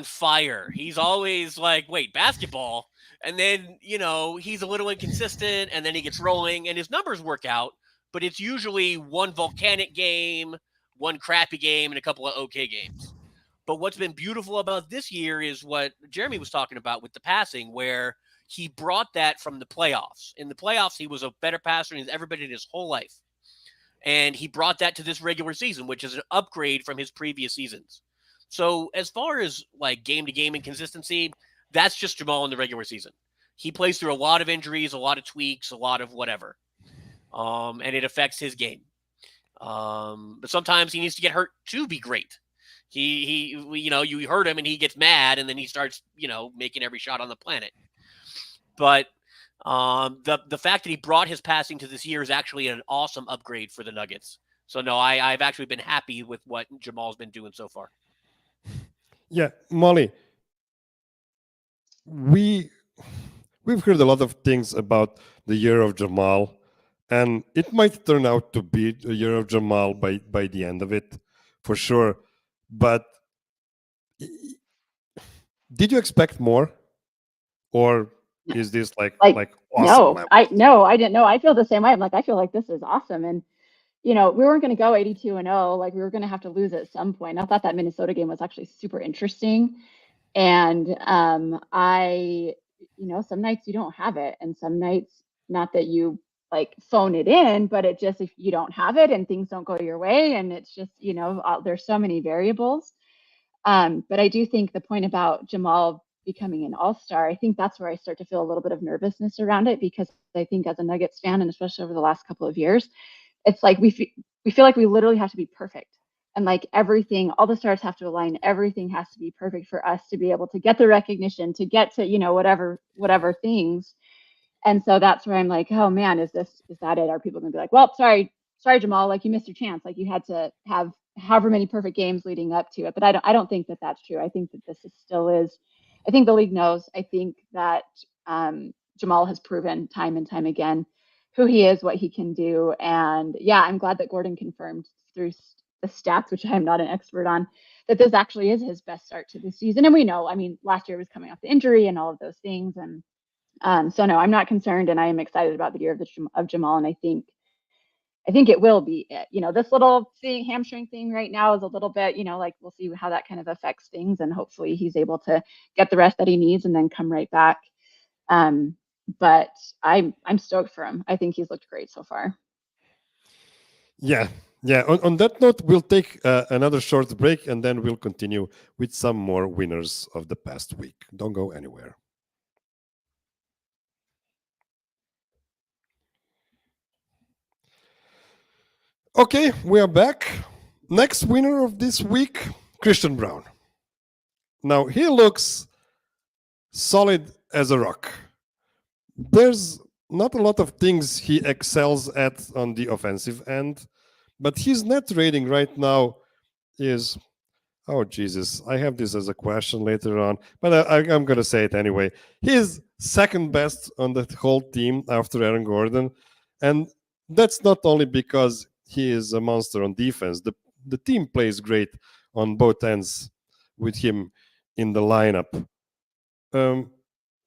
[SPEAKER 4] fire. He's always wait, basketball. And then, he's a little inconsistent and then he gets rolling and his numbers work out, but it's usually one volcanic game, one crappy game, and a couple of okay games. But what's been beautiful about this year is what Jeremy was talking about with the passing, where he brought that from the playoffs. In the playoffs, he was a better passer than he's ever been in his whole life. And he brought that to this regular season, which is an upgrade from his previous seasons. So as far as like game-to-game inconsistency, that's just Jamal in the regular season. He plays through a lot of injuries, a lot of tweaks, a lot of whatever. And it affects his game. But sometimes he needs to get hurt to be great. He you hurt him and he gets mad and then he starts, making every shot on the planet. But the fact that he brought his passing to this year is actually an awesome upgrade for the Nuggets. So no, I've actually been happy with what Jamal's been doing so far.
[SPEAKER 5] Yeah, Mollie, we've heard a lot of things about the year of Jamal, and it might turn out to be a year of Jamal by the end of it, for sure. But did you expect more, or is this like awesome?
[SPEAKER 2] No, I didn't know. I feel the same way. I'm like, I feel like this is awesome, and we weren't going to go 82-0. Like we were going to have to lose at some point. I thought that Minnesota game was actually super interesting. And I, some nights you don't have it. And some nights, not that you like phone it in, but it just, if you don't have it and things don't go your way and it's just, there's so many variables. But I do think the point about Jamal becoming an all-star, I think that's where I start to feel a little bit of nervousness around it, because I think as a Nuggets fan, and especially over the last couple of years, it's like we feel like we literally have to be perfect. And like everything, all the stars have to align. Everything has to be perfect for us to be able to get the recognition, to get to, whatever things. And so that's where I'm like, oh man, is that it? Are people gonna be like, well, sorry, Jamal, like you missed your chance. Like you had to have however many perfect games leading up to it. But I don't think that that's true. I think that this still is. I think the league knows. I think that Jamal has proven time and time again who he is, what he can do. And yeah, I'm glad that Gordon confirmed through the stats, which I'm not an expert on, that this actually is his best start to the season. And we know, last year was coming off the injury and all of those things. And so no, I'm not concerned, and I am excited about the year of Jamal. And I think it will be it. This little hamstring thing right now is a little bit, like we'll see how that kind of affects things, and hopefully he's able to get the rest that he needs and then come right back. But I'm stoked for him. I think he's looked great so far.
[SPEAKER 5] Yeah. On that note, we'll take another short break and then we'll continue with some more winners of the past week. Don't go anywhere. Okay, we are back. Next winner of this week, Christian Braun. Now, he looks solid as a rock. There's not a lot of things he excels at on the offensive end, but his net rating right now is, oh Jesus, I have this as a question later on, but I'm going to say it anyway. He's second best on the whole team after Aaron Gordon, and that's not only because he is a monster on defense. The team plays great on both ends with him in the lineup.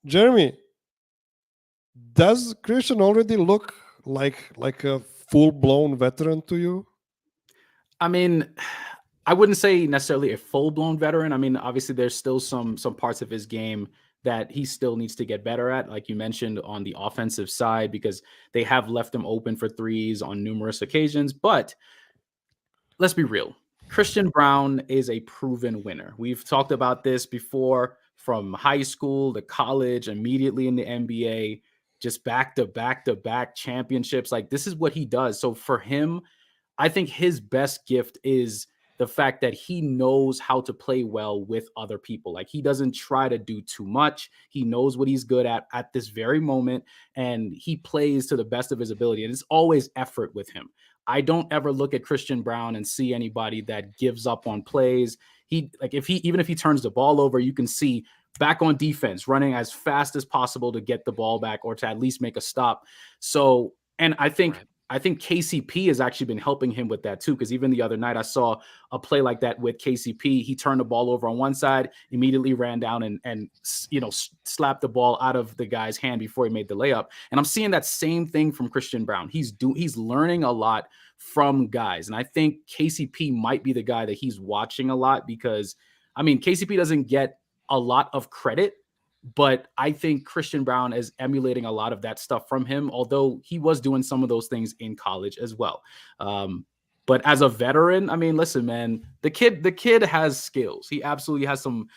[SPEAKER 5] Jeremy, does Christian already look like a full-blown veteran to you?
[SPEAKER 3] I mean, I wouldn't say necessarily a full-blown veteran. I mean, obviously there's still some parts of his game that he still needs to get better at, like you mentioned, on the offensive side, because they have left him open for threes on numerous occasions. But let's be real. Christian Braun is a proven winner. We've talked about this before, from high school to college, immediately in the NBA, just back-to-back championships. Like, this is what he does. So for him, I think his best gift is the fact that he knows how to play well with other people. Like, he doesn't try to do too much. He knows what he's good at this very moment, and he plays to the best of his ability. And it's always effort with him. I don't ever look at Christian Braun and see anybody that gives up on plays. Even if he turns the ball over, you can see back on defense, running as fast as possible to get the ball back or to at least make a stop. So, and I think KCP has actually been helping him with that too, because even the other night I saw a play like that with KCP. He turned the ball over on one side, immediately ran down and slapped the ball out of the guy's hand before he made the layup. And I'm seeing that same thing from Christian Braun. He's learning a lot from guys, and I think KCP might be the guy that he's watching a lot, because I mean, KCP doesn't get a lot of credit But I think Christian Braun is emulating a lot of that stuff from him, although he was doing some of those things in college as well. But as a veteran, I mean, listen, man, the kid has skills. He absolutely has some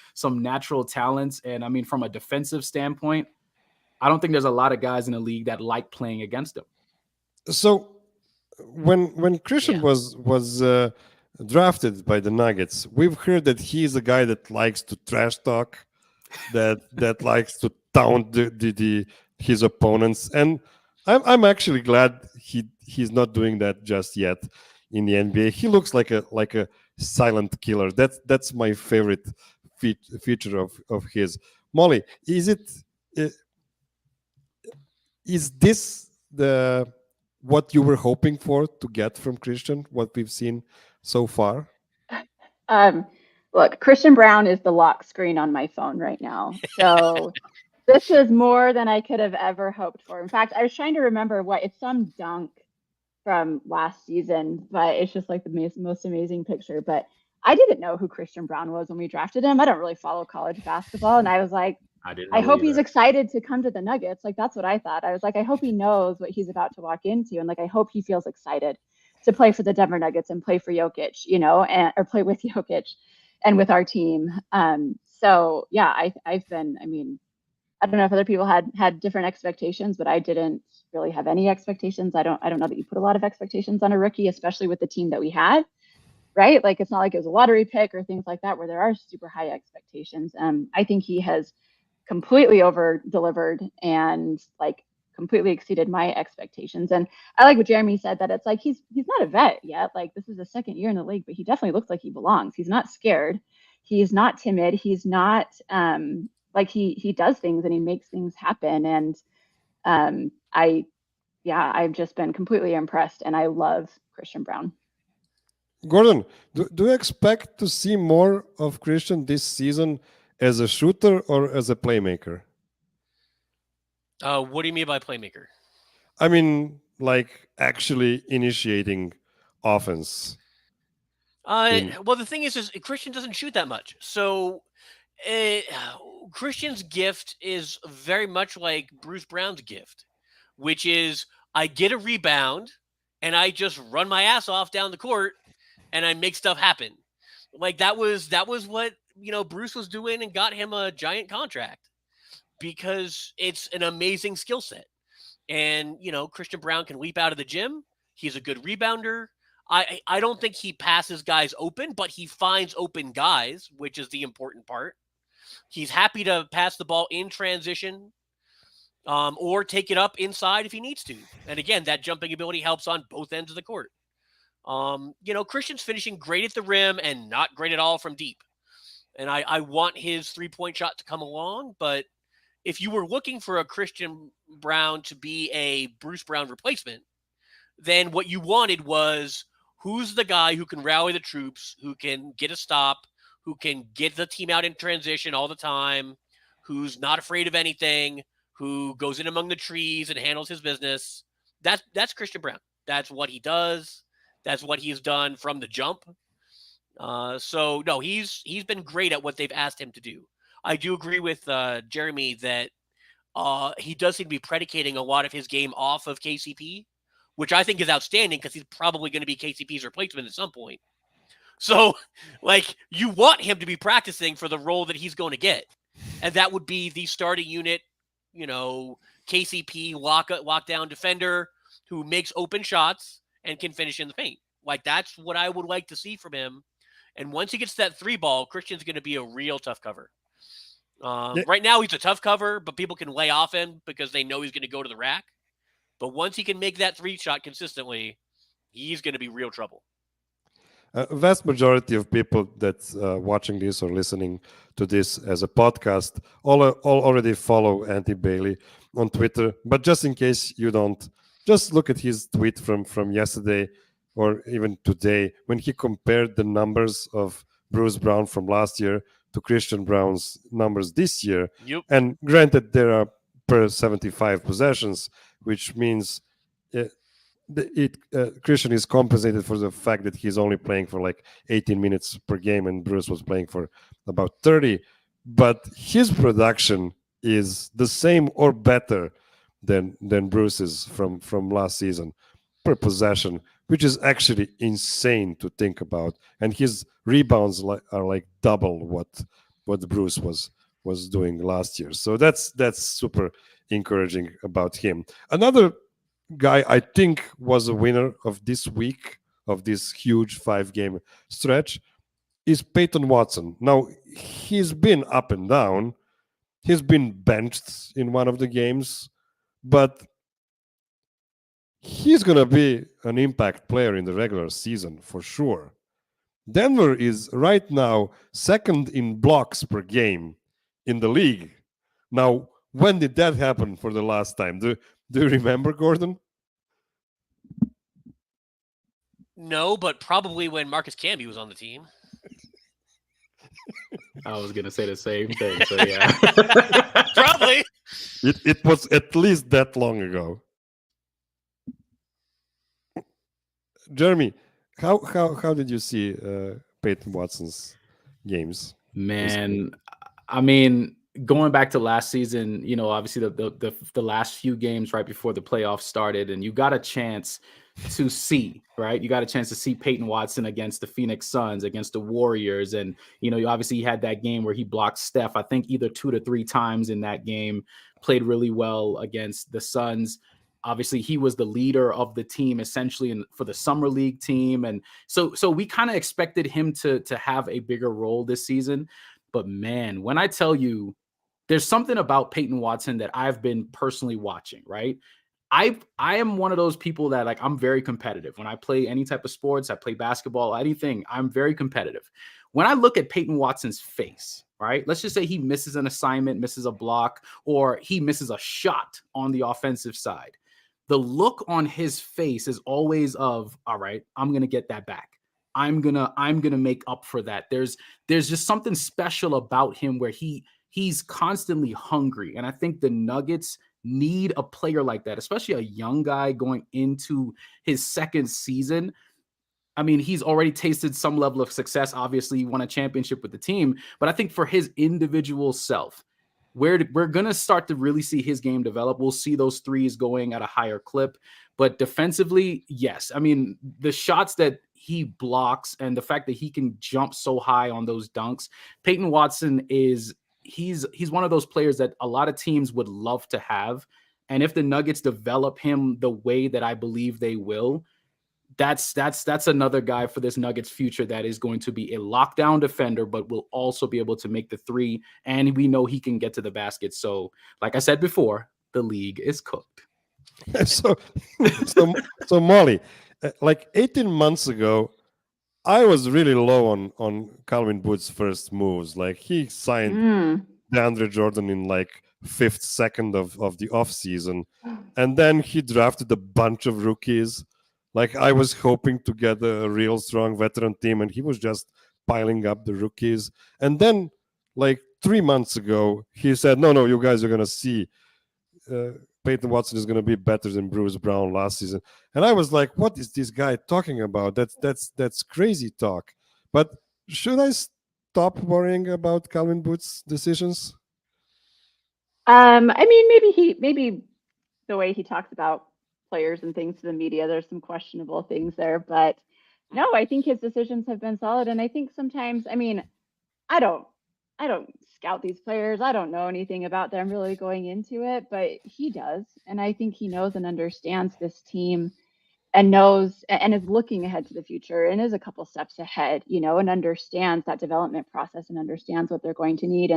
[SPEAKER 3] natural talents. And I mean, from a defensive standpoint, I don't think there's a lot of guys in the league that like playing against him.
[SPEAKER 5] So when Christian was drafted by the Nuggets, we've heard that he's a guy that likes to trash talk, that likes to taunt his opponents, and I'm actually glad he's not doing that just yet in the NBA. He looks like a silent killer. That's my favorite feature of his. Mollie, is this what you were hoping for to get from Christian, what we've seen so far?
[SPEAKER 2] Look, Christian Braun is the lock screen on my phone right now. So this is more than I could have ever hoped for. In fact, I was trying to remember it's some dunk from last season, but it's just like the most amazing picture. But I didn't know who Christian Braun was when we drafted him. I don't really follow college basketball. And I was like, I hope he's excited to come to the Nuggets. Like, that's what I thought. I was like, I hope he knows what he's about to walk into. And like, I hope he feels excited to play for the Denver Nuggets and play for Jokic, or play with Jokic and with our team. So yeah, I've been, I mean, I don't know if other people had different expectations, but I didn't really have any expectations. I don't know that you put a lot of expectations on a rookie, especially with the team that we had, right? Like, it's not like it was a lottery pick or things like that where there are super high expectations. I think he has completely over delivered and like completely exceeded my expectations. And I like what Jeremy said, that it's like he's not a vet yet. Like, this is his second year in the league, but he definitely looks like he belongs. He's not scared. He's not timid. He's not like he does things and he makes things happen. And I've just been completely impressed, and I love Christian Braun.
[SPEAKER 5] Gordon, do you expect to see more of Christian this season as a shooter or as a playmaker?
[SPEAKER 4] What do you mean by playmaker?
[SPEAKER 5] I mean, like actually initiating offense.
[SPEAKER 4] Well, the thing is Christian doesn't shoot that much. So Christian's gift is very much like Bruce Brown's gift, which is I get a rebound and I just run my ass off down the court and I make stuff happen. Like, that was what, Bruce was doing and got him a giant contract, because it's an amazing skill set. And, Christian Braun can leap out of the gym. He's a good rebounder. I don't think he passes guys open, but he finds open guys, which is the important part. He's happy to pass the ball in transition, or take it up inside if he needs to. And again, that jumping ability helps on both ends of the court. Christian's finishing great at the rim and not great at all from deep. And I want his three-point shot to come along. But if you were looking for a Christian Braun to be a Bruce Brown replacement, then what you wanted was, who's the guy who can rally the troops, who can get a stop, who can get the team out in transition all the time, who's not afraid of anything, who goes in among the trees and handles his business. That's Christian Braun. That's what he does. That's what he's done from the jump. So no, he's been great at what they've asked him to do. I do agree with Jeremy that he does seem to be predicating a lot of his game off of KCP, which I think is outstanding, because he's probably going to be KCP's replacement at some point. So, like, you want him to be practicing for the role that he's going to get. And that would be the starting unit, KCP lockdown defender who makes open shots and can finish in the paint. Like, that's what I would like to see from him. And once he gets that three ball, Christian's going to be a real tough cover. Right now, he's a tough cover, but people can lay off him because they know he's going to go to the rack. But once he can make that three shot consistently, he's going to be real trouble.
[SPEAKER 5] Vast majority of people that's watching this or listening to this as a podcast all already follow Andy Bailey on Twitter. But just in case you don't, just look at his tweet from yesterday or even today, when he compared the numbers of Bruce Brown from last year to Christian Braun's numbers this year.
[SPEAKER 4] Yep.
[SPEAKER 5] And granted, there are per 75 possessions, which means Christian is compensated for the fact that he's only playing for like 18 minutes per game and Bruce was playing for about 30. But his production is the same or better than Bruce's from last season per possession, which is actually insane to think about. And his rebounds are like double what Bruce was doing last year. So that's super encouraging about him. Another guy I think was a winner of this week, of this huge 5-game stretch, is Peyton Watson. Now, he's been up and down. He's been benched in one of the games, but he's going to be an impact player in the regular season for sure. Denver is right now second in blocks per game in the league. Now, when did that happen for the last time? Do you remember, Gordon?
[SPEAKER 4] No, but probably when Marcus Camby was on the team.
[SPEAKER 3] I was gonna say the same thing. So yeah,
[SPEAKER 4] Probably.
[SPEAKER 5] It was at least that long ago. Jeremy, how did you see Peyton Watson's games?
[SPEAKER 3] man. I mean, going back to last season, you know, obviously the last few games right before the playoffs started, and you got a chance to see, right? You got a chance to see Peyton Watson against the Phoenix Suns, against the Warriors. And, you know, you obviously had that game where he blocked Steph, I think either 2 to 3 times in that game, played really well against the Suns. Obviously, he was the leader of the team essentially for the summer league team. And so we kind of expected him to have a bigger role this season. But man, when I tell you, there's something about Peyton Watson that I've been personally watching, right? I am one of those people that, like, I'm very competitive. When I play any type of sports, I play basketball, anything, I'm very competitive. When I look at Peyton Watson's face, right? Let's just say he misses an assignment, misses a block, or he misses a shot on the offensive side. The look on his face is always of, all right, I'm going to get that back. I'm going to make up for that. There's just something special about him where he's constantly hungry. And I think the Nuggets need a player like that, especially a young guy going into his second season. I mean, he's already tasted some level of success. Obviously, he won a championship with the team, but I think for his individual self, we're going to start to really see his game develop. We'll see those threes going at a higher clip, but defensively, yes. I mean, the shots that he blocks and the fact that he can jump so high on those dunks, Peyton Watson he's one of those players that a lot of teams would love to have. And if the Nuggets develop him the way that I believe they will, that's another guy for this Nuggets future that is going to be a lockdown defender, but will also be able to make the three. And we know he can get to the basket. So like I said before, the league is cooked.
[SPEAKER 5] so Mollie, like 18 months ago, I was really low on Calvin Booth's first moves. Like, he signed DeAndre Jordan in like 5th second of the offseason. And then he drafted a bunch of rookies. Like, I was hoping to get a real strong veteran team, and he was just piling up the rookies. And then, like 3 months ago, he said, no, you guys are going to see Peyton Watson is going to be better than Bruce Brown last season. And I was like, what is this guy talking about? That's crazy talk. But should I stop worrying about Calvin Booth's decisions?
[SPEAKER 2] I mean, maybe the way he talks about players and things to the media, there's some questionable things there, but no, I think his decisions have been solid. And I think sometimes, I mean, I don't scout these players. I don't know anything about them really going into it, but he does. And I think he knows and understands this team and knows and is looking ahead to the future and is a couple steps ahead, you know, and understands that development process and understands what they're going to need,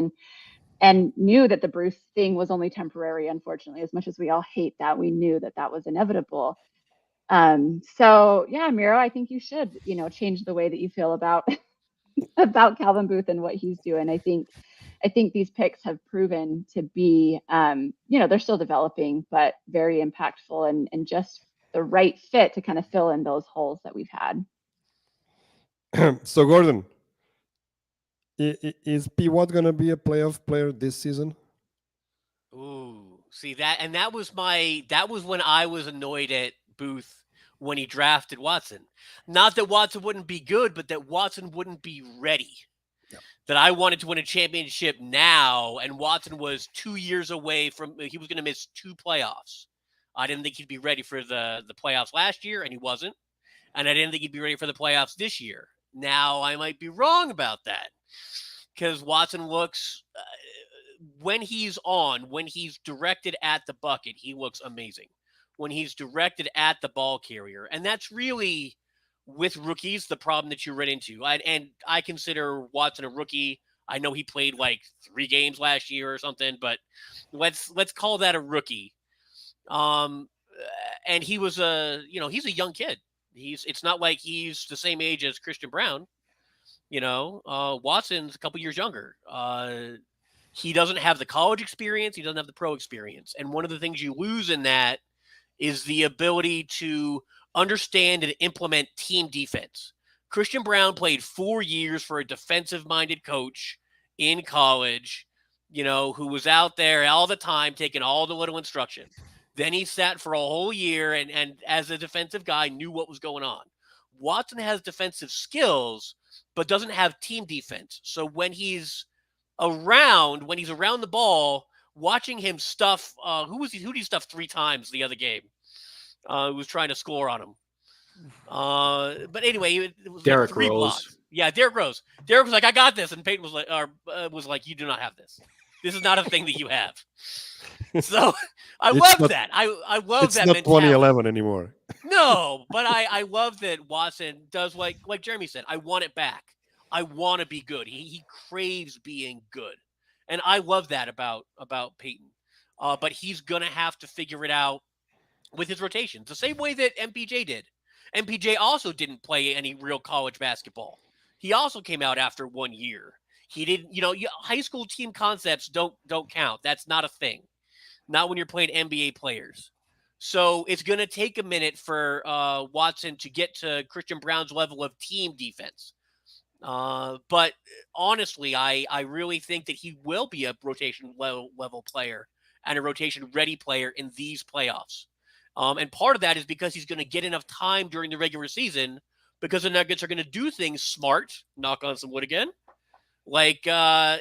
[SPEAKER 2] and knew that the Bruce thing was only temporary. Unfortunately, as much as we all hate that, we knew that was inevitable. So yeah, Miro, I think you should, you know, change the way that you feel about Calvin Booth and what he's doing. I think these picks have proven to be, you know, they're still developing, but very impactful and just the right fit to kind of fill in those holes that we've had.
[SPEAKER 5] So, Gordon, is P. Watt going to be a playoff player this season?
[SPEAKER 4] Ooh, see that, and that was when I was annoyed at Booth when he drafted Watson. Not that Watson wouldn't be good, but that Watson wouldn't be ready.
[SPEAKER 5] Yep.
[SPEAKER 4] that I wanted to win a championship now, and Watson was 2 years away from, he was going to miss 2 playoffs. I didn't think he'd be ready for the playoffs last year, and he wasn't. And I didn't think he'd be ready for the playoffs this year. Now I might be wrong about that, because Watson looks, when he's directed at the bucket, he looks amazing. When he's directed at the ball carrier. And that's really, with rookies, the problem that you run into. And I consider Watson a rookie. I know he played like 3 games last year or something, but let's call that a rookie. And he was he's a young kid. It's not like he's the same age as Christian Brown. Watson's a couple years younger. He doesn't have the college experience. He doesn't have the pro experience. And one of the things you lose in that is the ability to understand and implement team defense. Christian Brown played 4 years for a defensive-minded coach in college, who was out there all the time taking all the little instruction. Then he sat for a whole year and as a defensive guy knew what was going on. Watson has defensive skills, but doesn't have team defense. So when he's around the ball, watching him stuff, who did he stuff 3 times the other game? Who was trying to score on him. But anyway, it was
[SPEAKER 3] Derrick
[SPEAKER 4] like 3
[SPEAKER 3] Rose.
[SPEAKER 4] blocks. Yeah, Derrick Rose. Derrick was like, I got this. And Peyton was like, you do not have this. This is not a thing that you have. So I love that. I love that mentality.
[SPEAKER 5] It's not 2011 anymore.
[SPEAKER 4] No, but I love that Watson does like Jeremy said, I want it back. I want to be good. He craves being good. And I love that about Peyton. But he's going to have to figure it out with his rotations, the same way that MPJ did. MPJ also didn't play any real college basketball. He also came out after 1 year. He didn't, high school team concepts don't count. That's not a thing. Not when you're playing NBA players. So it's going to take a minute for Watson to get to Christian Brown's level of team defense. But honestly, I really think that he will be a rotation level player and a rotation ready player in these playoffs. And part of that is because he's going to get enough time during the regular season, because the Nuggets are going to do things smart, knock on some wood again, like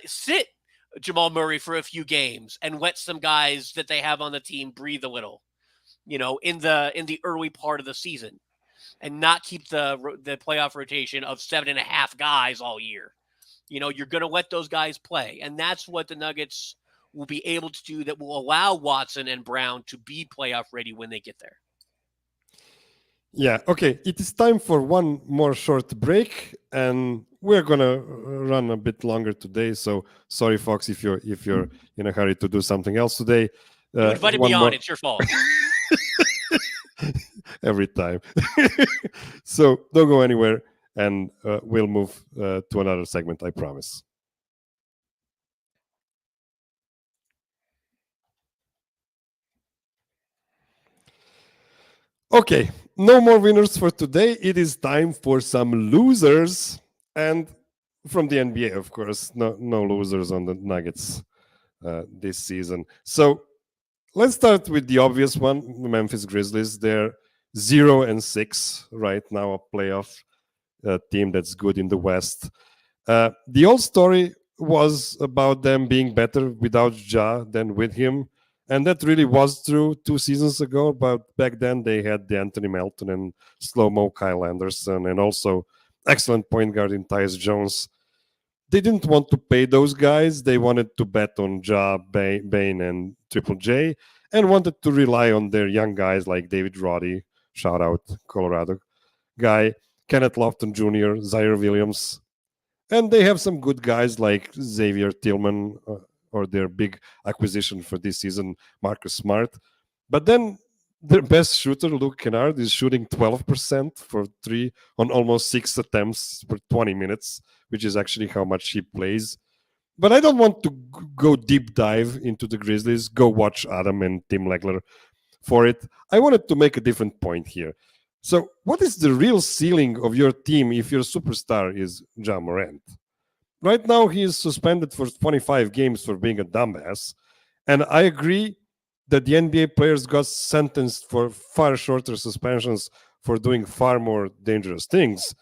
[SPEAKER 4] sit Jamal Murray for a few games and let some guys that they have on the team breathe a little, in the early part of the season, and not keep the playoff rotation of 7.5 guys all year. You're going to let those guys play. And that's what the Nuggets will be able to do, that will allow Watson and Brown to be playoff ready when they get there.
[SPEAKER 5] Yeah, okay. It is time for one more short break, and we're gonna run a bit longer today. So sorry, folks, if you're in a hurry to do something else today.
[SPEAKER 4] You invited me on; it's your fault.
[SPEAKER 5] Every time. So don't go anywhere, and we'll move to another segment, I promise. Okay, no more winners for today. It is time for some losers. And from the NBA, of course, no losers on the Nuggets this season. So let's start with the obvious one, the Memphis Grizzlies. They're 0-6 right now, a playoff team that's good in the West. The old story was about them being better without Ja than with him. And that really was true 2 seasons ago, but back then they had the Anthony Melton and slow-mo Kyle Anderson, and also excellent point guard in Tyus Jones. They didn't want to pay those guys. They wanted to bet on Ja, Bane, and Triple J, and wanted to rely on their young guys like David Roddy, shout out Colorado guy, Kenneth Lofton Jr., Zaire Williams. And they have some good guys like Xavier Tillman, or their big acquisition for this season, Marcus Smart. But then their best shooter, Luke Kennard, is shooting 12% for 3 on almost 6 attempts per 20 minutes, which is actually how much he plays. But I don't want to go deep dive into the Grizzlies. Go watch Adam and Tim Legler for it. I wanted to make a different point here. So what is the real ceiling of your team if your superstar is Ja Morant? Right now, he is suspended for 25 games for being a dumbass. And I agree that the NBA players got sentenced for far shorter suspensions for doing far more dangerous things.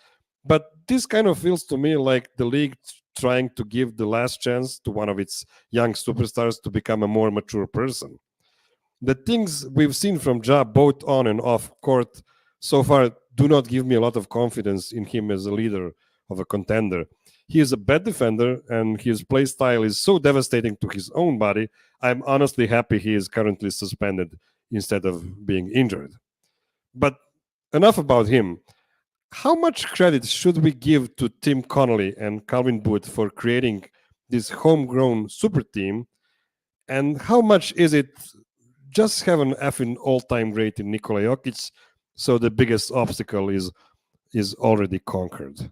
[SPEAKER 5] But this kind of feels to me like the league trying to give the last chance to one of its young superstars to become a more mature person. The things we've seen from Ja, both on and off court, so far do not give me a lot of confidence in him as a leader of a contender. He is a bad defender, and his play style is so devastating to his own body. I'm honestly happy he is currently suspended instead of being injured. But enough about him. How much credit should we give to Tim Connolly and Calvin Booth for creating this homegrown super team? And how much is it just have an effing all-time great in Nikola Jokic, so the biggest obstacle is already conquered?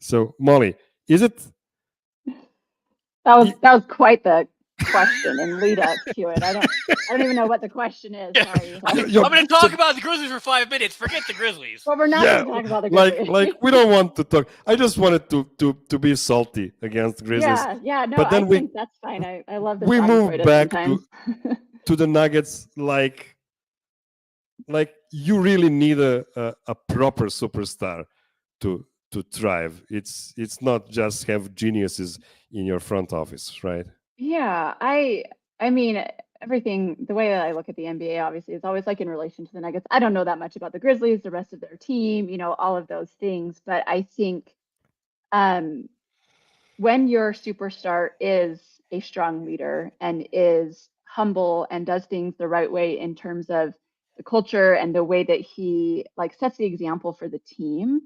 [SPEAKER 5] So, Mollie, is it?
[SPEAKER 2] That was quite the question and lead up to it. I don't even know what the question is. Sorry.
[SPEAKER 4] I'm going to talk about the Grizzlies for 5 minutes. Forget the Grizzlies.
[SPEAKER 2] Well, we're not going to talk about the Grizzlies.
[SPEAKER 5] Like we don't want to talk. I just wanted to be salty against the Grizzlies.
[SPEAKER 2] Yeah. No,
[SPEAKER 5] but then
[SPEAKER 2] I think that's fine. I love this.
[SPEAKER 5] We move back
[SPEAKER 2] to
[SPEAKER 5] the Nuggets. Like you really need a proper superstar to thrive. It's not just have geniuses in your front office, right?
[SPEAKER 2] Yeah, I mean, everything, the way that I look at the NBA, obviously, is always like in relation to the Nuggets. I don't know that much about the Grizzlies, the rest of their team, all of those things. But I think when your superstar is a strong leader and is humble and does things the right way in terms of the culture and the way that he sets the example for the team,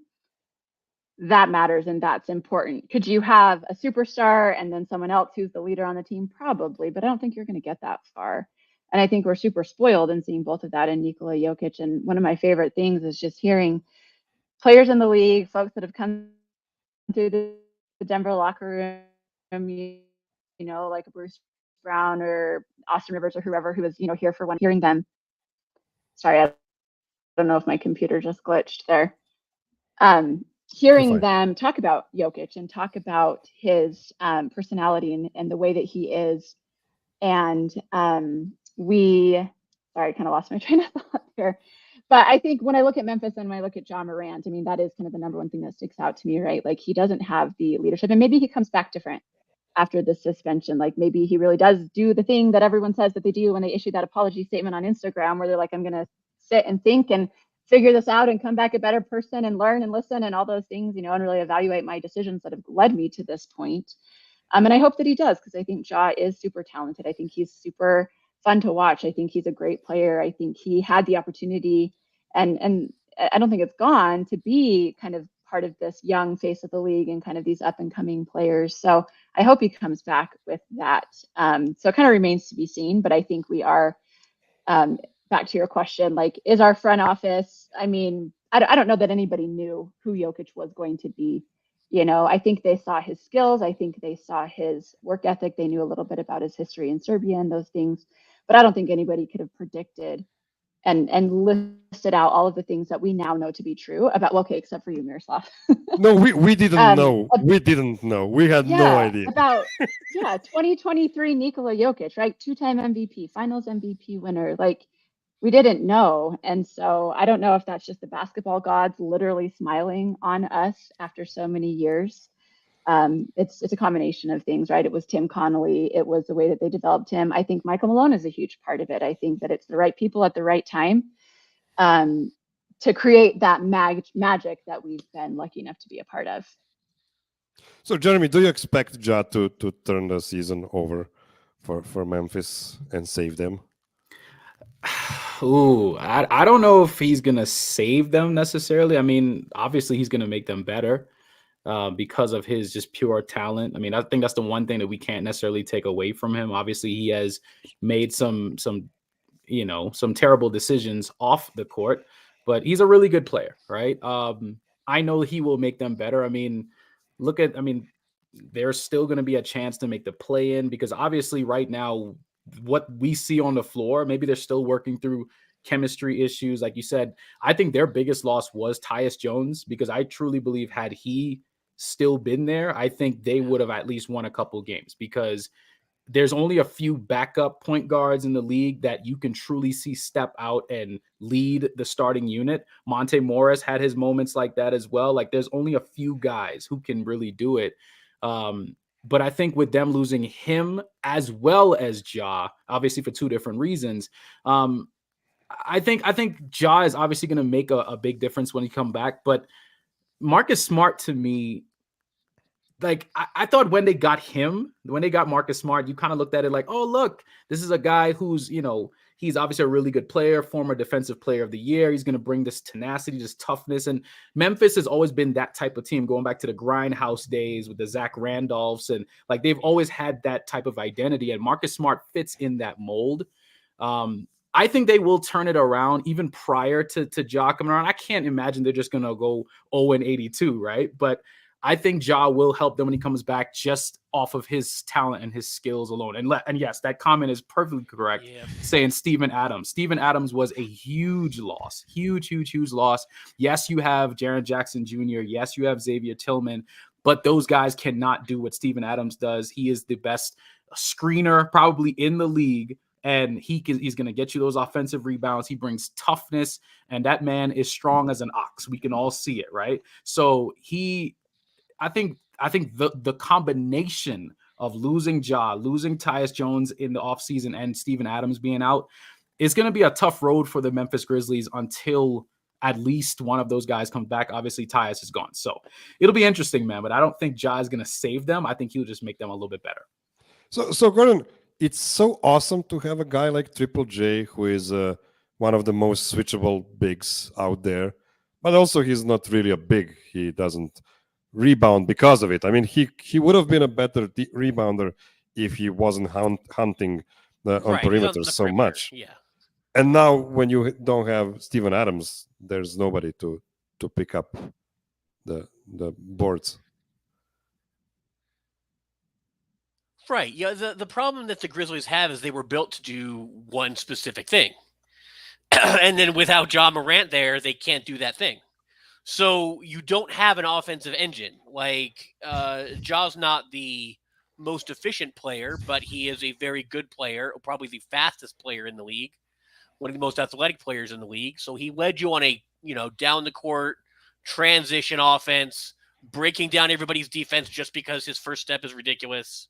[SPEAKER 2] that matters and that's important. Could you have a superstar and then someone else who's the leader on the team? Probably, but I don't think you're going to get that far. And I think we're super spoiled in seeing both of that in Nikola Jokic. And one of my favorite things is just hearing players in the league, folks that have come through the Denver locker room, like Bruce Brown or Austin Rivers or whoever who was, here for one, hearing them. Sorry, I don't know if my computer just glitched there. Hearing them talk about Jokic and talk about his personality and the way that he is. And sorry, I kind of lost my train of thought there. But I think when I look at Memphis and when I look at Ja Morant, I mean, that is kind of the number one thing that sticks out to me, right? Like he doesn't have the leadership, and maybe he comes back different after the suspension. Like maybe he really does do the thing that everyone says that they do when they issue that apology statement on Instagram, where they're like, I'm going to sit and think and figure this out and come back a better person and learn and listen and all those things, and really evaluate my decisions that have led me to this point. And I hope that he does, because I think Ja is super talented. I think he's super fun to watch. I think he's a great player. I think he had the opportunity, and I don't think it's gone, to be kind of part of this young face of the league and kind of these up and coming players. So I hope he comes back with that. So it kind of remains to be seen, but I think we are, back to your question, like, is our front office, I mean, I don't know that anybody knew who Jokic was going to be. I think they saw his skills. I think they saw his work ethic. They knew a little bit about his history in Serbia and those things, but I don't think anybody could have predicted and listed out all of the things that we now know to be true about, well, okay, except for you, Miroslav.
[SPEAKER 5] No, we didn't know. We didn't know. We had no idea.
[SPEAKER 2] About 2023 Nikola Jokic, right? 2-time MVP, finals MVP winner. Like, we didn't know. And so I don't know if that's just the basketball gods literally smiling on us after so many years. It's a combination of things, right? It was Tim Connolly. It was the way that they developed him. I think Michael Malone is a huge part of it. I think that it's the right people at the right time to create that magic that we've been lucky enough to be a part of.
[SPEAKER 5] So, Jeremy, do you expect Ja to turn the season over for Memphis and save them?
[SPEAKER 3] Ooh, I don't know if he's going to save them necessarily. I mean, obviously he's going to make them better because of his just pure talent. I mean, I think that's the one thing that we can't necessarily take away from him. Obviously, he has made some terrible decisions off the court, but he's a really good player, right? I know he will make them better. I mean, there's still going to be a chance to make the play-in, because obviously right now, what we see on the floor, maybe they're still working through chemistry issues. Like you said, I think their biggest loss was Tyus Jones, because I truly believe had he still been there, I think they would have at least won a couple games, because there's only a few backup point guards in the league that you can truly see step out and lead the starting unit. Monte Morris had his moments like that as well. Like there's only a few guys who can really do it. But I think with them losing him as well as Ja, obviously for two different reasons, I think Ja is obviously going to make a big difference when he come back. But Marcus Smart, to me, like I thought when they got Marcus Smart, you kind of looked at it like, oh, look, this is a guy who's, he's obviously a really good player, former defensive player of the year. He's going to bring this tenacity, this toughness. And Memphis has always been that type of team, going back to the Grindhouse days with the Zach Randolphs. And like, they've always had that type of identity. And Marcus Smart fits in that mold. I think they will turn it around even prior to Ja coming around. I can't imagine they're just going to go 0-82, right? But I think Ja will help them when he comes back just off of his talent and his skills alone. And yes, that comment is perfectly correct, saying Steven Adams. Steven Adams was a huge loss, huge loss. Yes, you have Jaren Jackson Jr. Yes, you have Xavier Tillman, but those guys cannot do what Steven Adams does. He is the best screener probably in the league. And he's going to get you those offensive rebounds. He brings toughness, and that man is strong as an ox. We can all see it, right? So I think the combination of losing Ja, losing Tyus Jones in the offseason, and Steven Adams being out is going to be a tough road for the Memphis Grizzlies until at least one of those guys comes back. Obviously, Tyus is gone. So it'll be interesting, man. But I don't think Ja is going to save them. I think he'll just make them a little bit better.
[SPEAKER 5] So Gordon, it's so awesome to have a guy like Triple J, who is one of the most switchable bigs out there. But also, he's not really a big. He doesn't rebound because of it. I mean, he would have been a better rebounder if he wasn't hunting on perimeter so much.
[SPEAKER 4] Yeah.
[SPEAKER 5] And now, when you don't have Steven Adams, there's nobody to pick up the boards.
[SPEAKER 4] Right. Yeah. The problem that the Grizzlies have is they were built to do one specific thing. And then without Ja Morant there, they can't do that thing. So you don't have an offensive engine. Like Ja's not the most efficient player, but he is a very good player, probably the fastest player in the league, one of the most athletic players in the league. So he led you on a, down the court transition offense, breaking down everybody's defense just because his first step is ridiculous,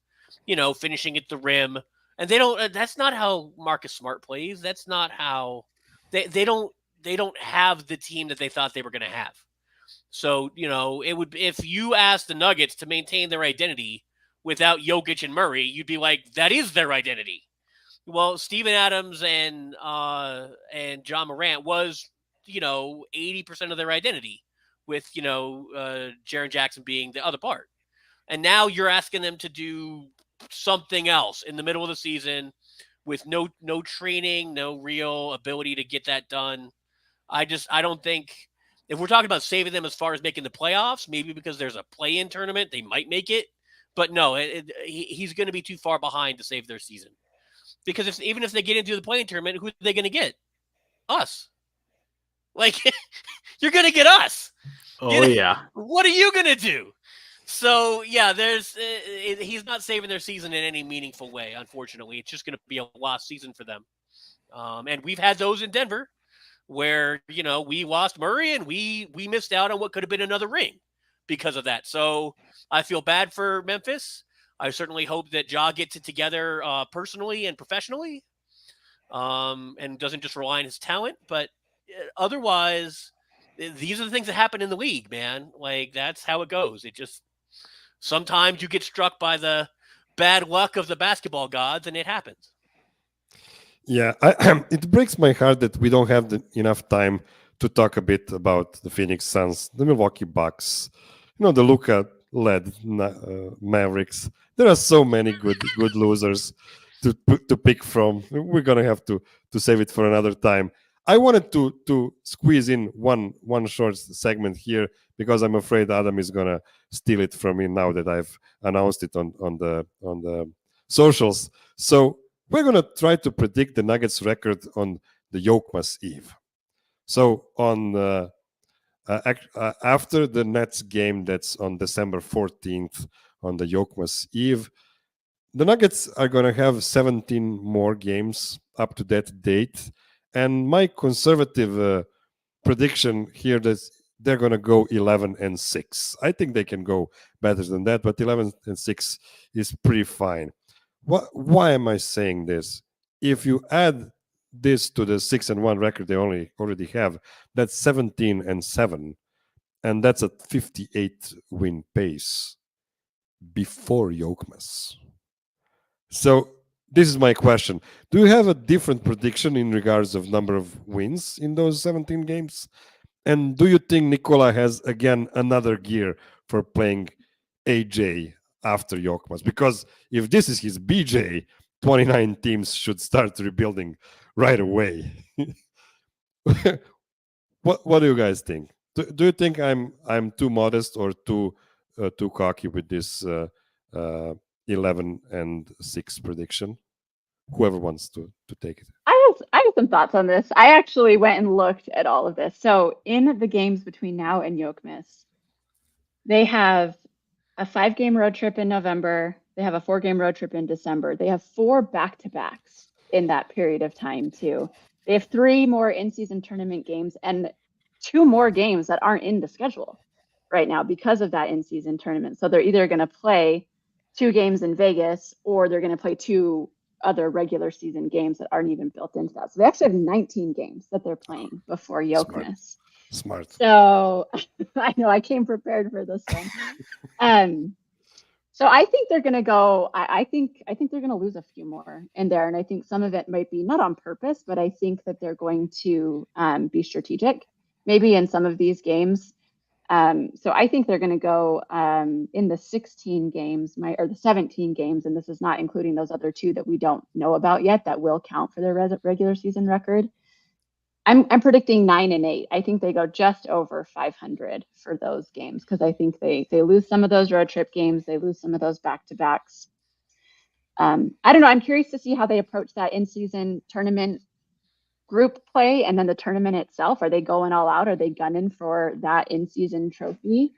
[SPEAKER 4] finishing at the rim. And that's not how Marcus Smart plays. That's not how they don't have the team that they thought they were going to have. So, it would, if you asked the Nuggets to maintain their identity without Jokic and Murray, you'd be like, that is their identity. Well, Steven Adams and Ja Morant was, 80% of their identity, with, Jaren Jackson being the other part. And now you're asking them to do something else in the middle of the season with no training, no real ability to get that done. I don't think, if we're talking about saving them as far as making the playoffs, maybe because there's a play-in tournament, they might make it. But no, he's going to be too far behind to save their season. Because even if they get into the play-in tournament, who are they going to get? Us. Like, you're going to get us.
[SPEAKER 3] Oh, yeah.
[SPEAKER 4] What are you going to do? So, yeah, he's not saving their season in any meaningful way, unfortunately. It's just going to be a lost season for them. And we've had those in Denver, where, we lost Murray and we missed out on what could have been another ring because of that. So I feel bad for Memphis. I certainly hope that Ja gets it together personally and professionally, and doesn't just rely on his talent. But otherwise, these are the things that happen in the league, man. Like, that's how it goes. It just, sometimes you get struck by the bad luck of the basketball gods, and it happens.
[SPEAKER 5] Yeah, it breaks my heart that we don't have enough time to talk a bit about the Phoenix Suns, the Milwaukee Bucks, the Luka-led Mavericks. There are so many good losers to pick from. We're gonna have to save it for another time. I wanted to squeeze in one short segment here because I'm afraid Adam is gonna steal it from me now that I've announced it on the socials. So we're going to try to predict the Nuggets record on the Jokmas Eve. So on after the Nets game that's on December 14th on the Jokmas Eve, the Nuggets are going to have 17 more games up to that date. And my conservative prediction here is they're going to go 11-6. I think they can go better than that, but 11-6 is pretty fine. Why am I saying this? If you add this to the 6-1 record they already have, that's 17-7, and that's a 58 win pace before Jokmas. So this is my question. Do you have a different prediction in regards of number of wins in those 17 games? And do you think Nikola has, again, another gear for playing AJ after Jokmas? Because if this is his BJ, 29 teams should start rebuilding right away. What do you guys think? Do you think I'm too modest or too cocky with this 11-6 prediction? Whoever wants to take it.
[SPEAKER 2] I have some thoughts on this. I actually went and looked at all of this. So in the games between now and Jokmas, they have a 5-game road trip in November. They have a 4-game road trip in December. They have 4 back-to-backs in that period of time too. They have 3 more in-season tournament games and 2 more games that aren't in the schedule right now because of that in-season tournament. So they're either going to play 2 games in Vegas or they're going to play 2 other regular season games that aren't even built into that. So they actually have 19 games that they're playing before Jokmas.
[SPEAKER 5] Smart.
[SPEAKER 2] So I know I came prepared for this one. So I think they're going to go. I think they're going to lose a few more in there, and I think some of it might be not on purpose, but I think that they're going to be strategic, maybe in some of these games. So I think they're going to go in the 16 games, or the 17 games, and this is not including those other 2 that we don't know about yet that will count for their regular season record. I'm predicting 9-8. I think they go just over 500 for those games because I think they lose some of those road trip games, they lose some of those back-to-backs. I don't know. I'm curious to see how they approach that in-season tournament group play and then the tournament itself. Are they going all out? Are they gunning for that in-season trophy?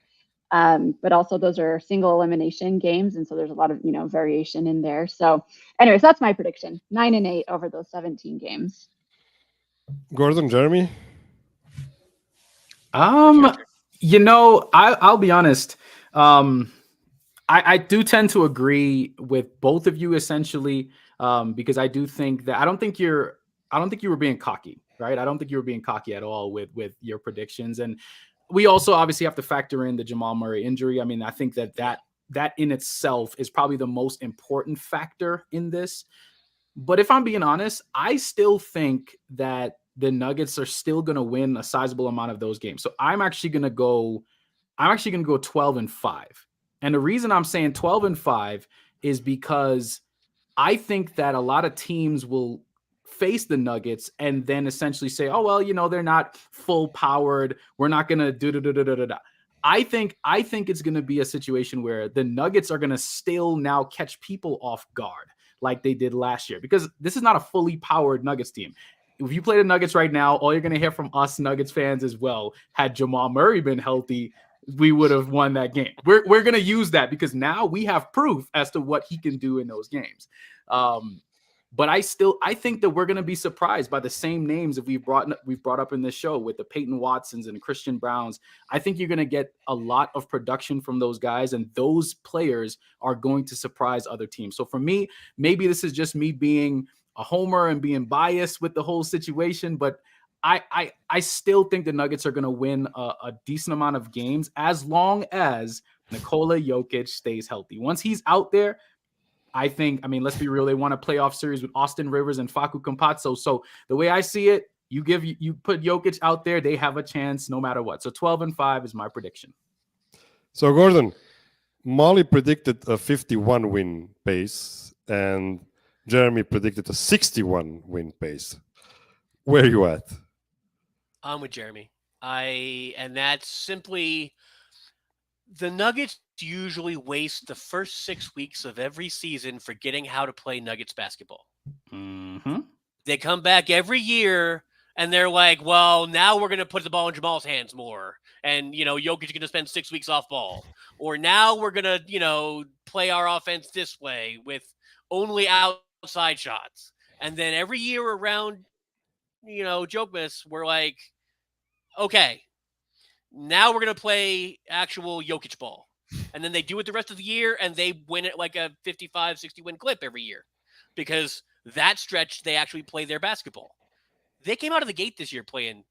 [SPEAKER 2] But also those are single elimination games, and so there's a lot of variation in there. So, anyways, that's my prediction: 9-8 over those 17 games.
[SPEAKER 5] Gordon, Jeremy?
[SPEAKER 3] I'll be honest. I do tend to agree with both of you essentially, because I do think that I don't think you were being cocky, right? I don't think you were being cocky at all with your predictions. And we also obviously have to factor in the Jamal Murray injury. I mean, I think that in itself is probably the most important factor in this. But if I'm being honest, I still think that the Nuggets are still going to win a sizable amount of those games. So I'm actually going to go 12-5. And the reason I'm saying 12-5 is because I think that a lot of teams will face the Nuggets and then essentially say, oh, well, they're not full powered. We're not going to do. I think it's going to be a situation where the Nuggets are going to still now catch people off guard like they did last year, because this is not a fully powered Nuggets team. If you play the Nuggets right now, all you're going to hear from us Nuggets fans as well, had Jamal Murray been healthy, we would have won that game. We're going to use that because now we have proof as to what he can do in those games. But I think that we're going to be surprised by the same names that we've brought up in this show with the Peyton Watsons and Christian Browns. I think you're going to get a lot of production from those guys, and those players are going to surprise other teams. So for me, maybe this is just me being a homer and being biased with the whole situation, but I still think the Nuggets are going to win a decent amount of games as long as Nikola Jokic stays healthy. Once he's out there, let's be real, they want a playoff series with Austin Rivers and Facu Campazzo. So the way I see it, you put Jokic out there, they have a chance no matter what. So 12-5 is my prediction.
[SPEAKER 5] So Gordon, Mollie predicted a 51 win pace and Jeremy predicted a 61 win pace. Where are you at?
[SPEAKER 4] I'm with Jeremy. And that's simply the Nuggets usually waste the first 6 weeks of every season forgetting how to play Nuggets basketball.
[SPEAKER 3] Mm-hmm.
[SPEAKER 4] They come back every year And they're like, well, now we're going to put the ball in Jamal's hands more. And, Jokic is going to spend 6 weeks off ball. Or now we're going to, play our offense this way with only outside shots. And then every year around, Jokmas, we're like, okay, now we're going to play actual Jokic ball. And then they do it the rest of the year, and they win it like a 55, 60 win clip every year. Because that stretch, they actually play their basketball. They came out of the gate this year playing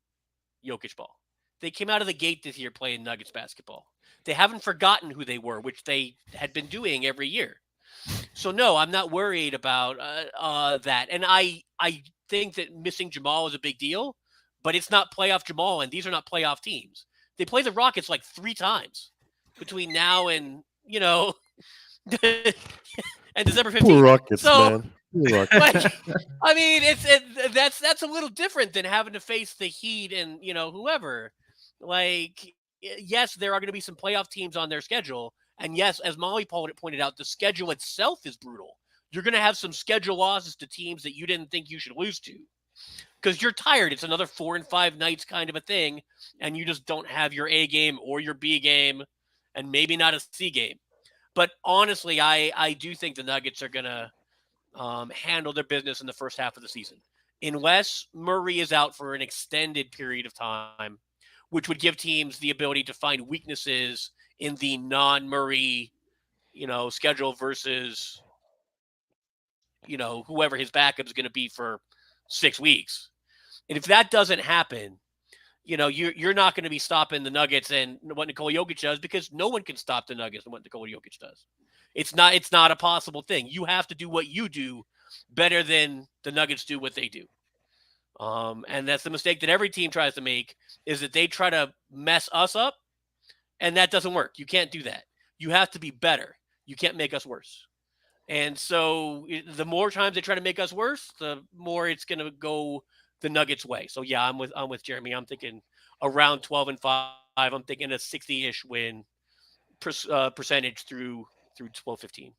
[SPEAKER 4] Jokic ball. They came out of the gate this year playing Nuggets basketball. They haven't forgotten who they were, which they had been doing every year. So, no, I'm not worried about that. And I think that missing Jamal is a big deal, but it's not playoff Jamal, and these are not playoff teams. They play the Rockets like 3 times between now and, and December 15th.
[SPEAKER 5] Poor Rockets, man.
[SPEAKER 4] Like, I mean, that's a little different than having to face the Heat and whoever. Like, yes, there are going to be some playoff teams on their schedule, and yes, as Mollie pointed out, the schedule itself is brutal. You're going to have some schedule losses to teams that you didn't think you should lose to because you're tired. It's another 4 and 5 nights kind of a thing, and you just don't have your A game or your B game, and maybe not a C game. But honestly, I do think the Nuggets are going to handle their business in the first half of the season, unless Murray is out for an extended period of time, which would give teams the ability to find weaknesses in the non-Murray, schedule versus, whoever his backup is going to be for 6 weeks. And if that doesn't happen, you're not going to be stopping the Nuggets and what Nikola Jokic does, because no one can stop the Nuggets and what Nikola Jokic does. It's not a possible thing. You have to do what you do better than the Nuggets do what they do. And that's the mistake that every team tries to make, is that they try to mess us up, and that doesn't work. You can't do that. You have to be better. You can't make us worse. And so the more times they try to make us worse, the more it's going to go the Nuggets' way. So yeah, I'm with Jeremy. I'm thinking around 12-5. I'm thinking a 60-ish win percentage through 12-15.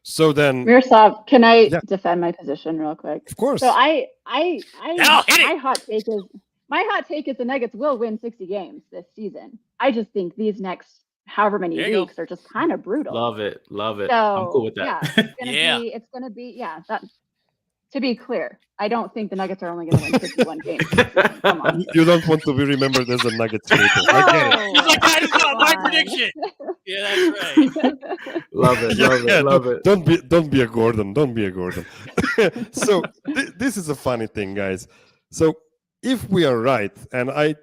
[SPEAKER 5] So then,
[SPEAKER 2] Miroslav, can I defend my position real quick?
[SPEAKER 5] Of course.
[SPEAKER 2] So
[SPEAKER 4] Hit it!
[SPEAKER 2] my hot take is the Nuggets will win 60 games this season. I just think these next however many weeks are just kind of brutal.
[SPEAKER 3] Love it.
[SPEAKER 2] So,
[SPEAKER 3] I'm cool with that.
[SPEAKER 2] It's gonna be that. To be clear, I don't think the Nuggets are only going to win 51 games. Come on.
[SPEAKER 5] You don't want to be remembered as a Nuggets hater. I get it.
[SPEAKER 4] He's like, that is not my prediction. Yeah, that's right.
[SPEAKER 3] Love it.
[SPEAKER 5] Don't be a Gordon. So this is a funny thing, guys. So if we are right, and I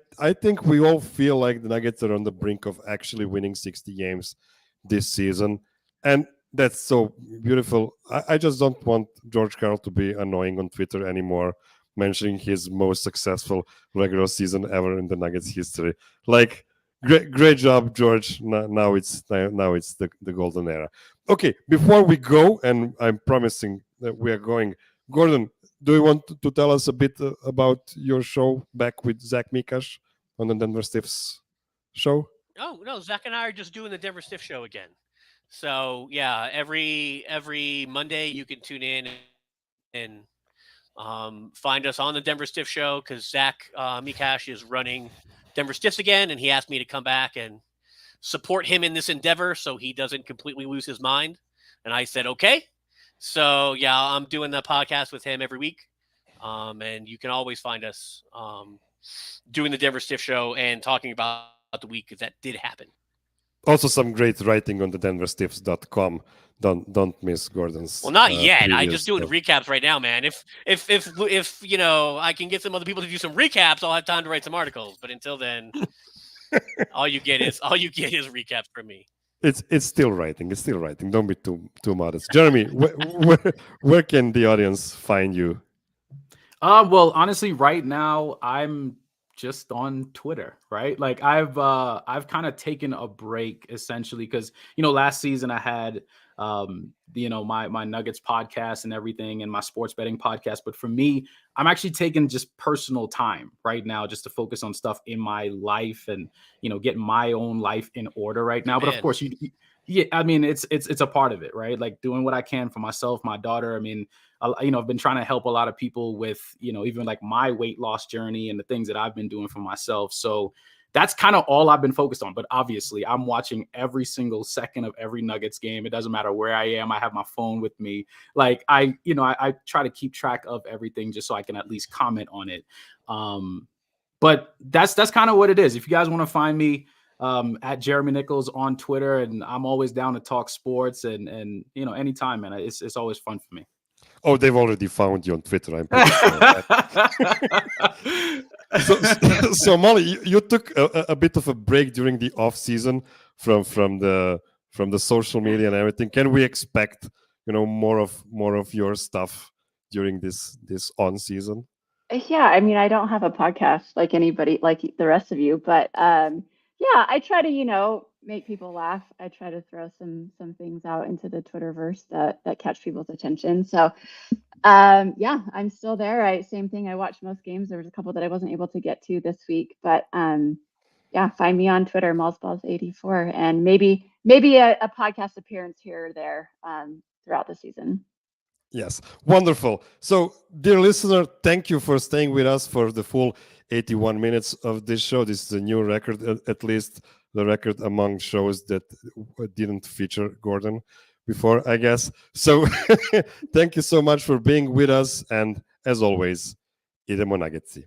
[SPEAKER 5] think we all feel like the Nuggets are on the brink of actually winning 60 games this season, and that's so beautiful. I just don't want George Karl to be annoying on Twitter anymore, mentioning his most successful regular season ever in the Nuggets history. Like, great job, George. Now it's the golden era. Okay, before we go, and I'm promising that we are going, Gordon, do you want to tell us a bit about your show back with Zach Mikash on the Denver Stiffs show?
[SPEAKER 4] Oh, no, Zach and I are just doing the Denver Stiff show again. So yeah, every Monday you can tune in and find us on the Denver Stiff show, because Zach Mikash is running Denver Stiffs again, and he asked me to come back and support him in this endeavor so he doesn't completely lose his mind. And I said, okay. So yeah, I'm doing the podcast with him every week. And you can always find us doing the Denver Stiff show and talking about the week, because that did happen.
[SPEAKER 5] Also, some great writing on the denverstiffs.com. Don't miss Gordon's.
[SPEAKER 4] Well, not yet. I'm just doing recaps right now, man. If I can get some other people to do some recaps, I'll have time to write some articles. But until then, all you get is recaps from me.
[SPEAKER 5] It's still writing. Don't be too modest. Jeremy, where can the audience find you?
[SPEAKER 3] Well, honestly, right now I'm just on Twitter, right? Like I've kind of taken a break essentially, because last season I had my Nuggets podcast and everything, and my sports betting podcast. But for me, I'm actually taking just personal time right now just to focus on stuff in my life and get my own life in order right now. But of course, Yeah, I mean, it's a part of it, right? Like doing what I can for myself, my daughter. I mean, I've been trying to help a lot of people with, even like my weight loss journey and the things that I've been doing for myself. So that's kind of all I've been focused on. But obviously, I'm watching every single second of every Nuggets game. It doesn't matter where I am. I have my phone with me. Like I try to keep track of everything just so I can at least comment on it. But that's kind of what it is. If you guys want to find me, at Jeremy Nichols on Twitter, and I'm always down to talk sports and anytime, man. It's always fun for me.
[SPEAKER 5] Oh, they've already found you on Twitter. I'm pretty sure. So Mollie, you took a bit of a break during the off season from the social media and everything. Can we expect more of your stuff during this on season?
[SPEAKER 2] Yeah, I mean, I don't have a podcast like anybody, like the rest of you, but yeah, I try to, make people laugh. I try to throw some things out into the Twitterverse that catch people's attention. So, yeah, I'm still there. Same thing. I watch most games. There was a couple that I wasn't able to get to this week, but yeah, find me on Twitter, Mollsballs84, and maybe a podcast appearance here or there throughout the season.
[SPEAKER 5] Yes, wonderful. So, dear listener, thank you for staying with us for the full 81 minutes of this show. This is a new record, at least the record among shows that didn't feature Gordon before, I guess. So, thank you so much for being with us. And as always, idemo Nuggetsi.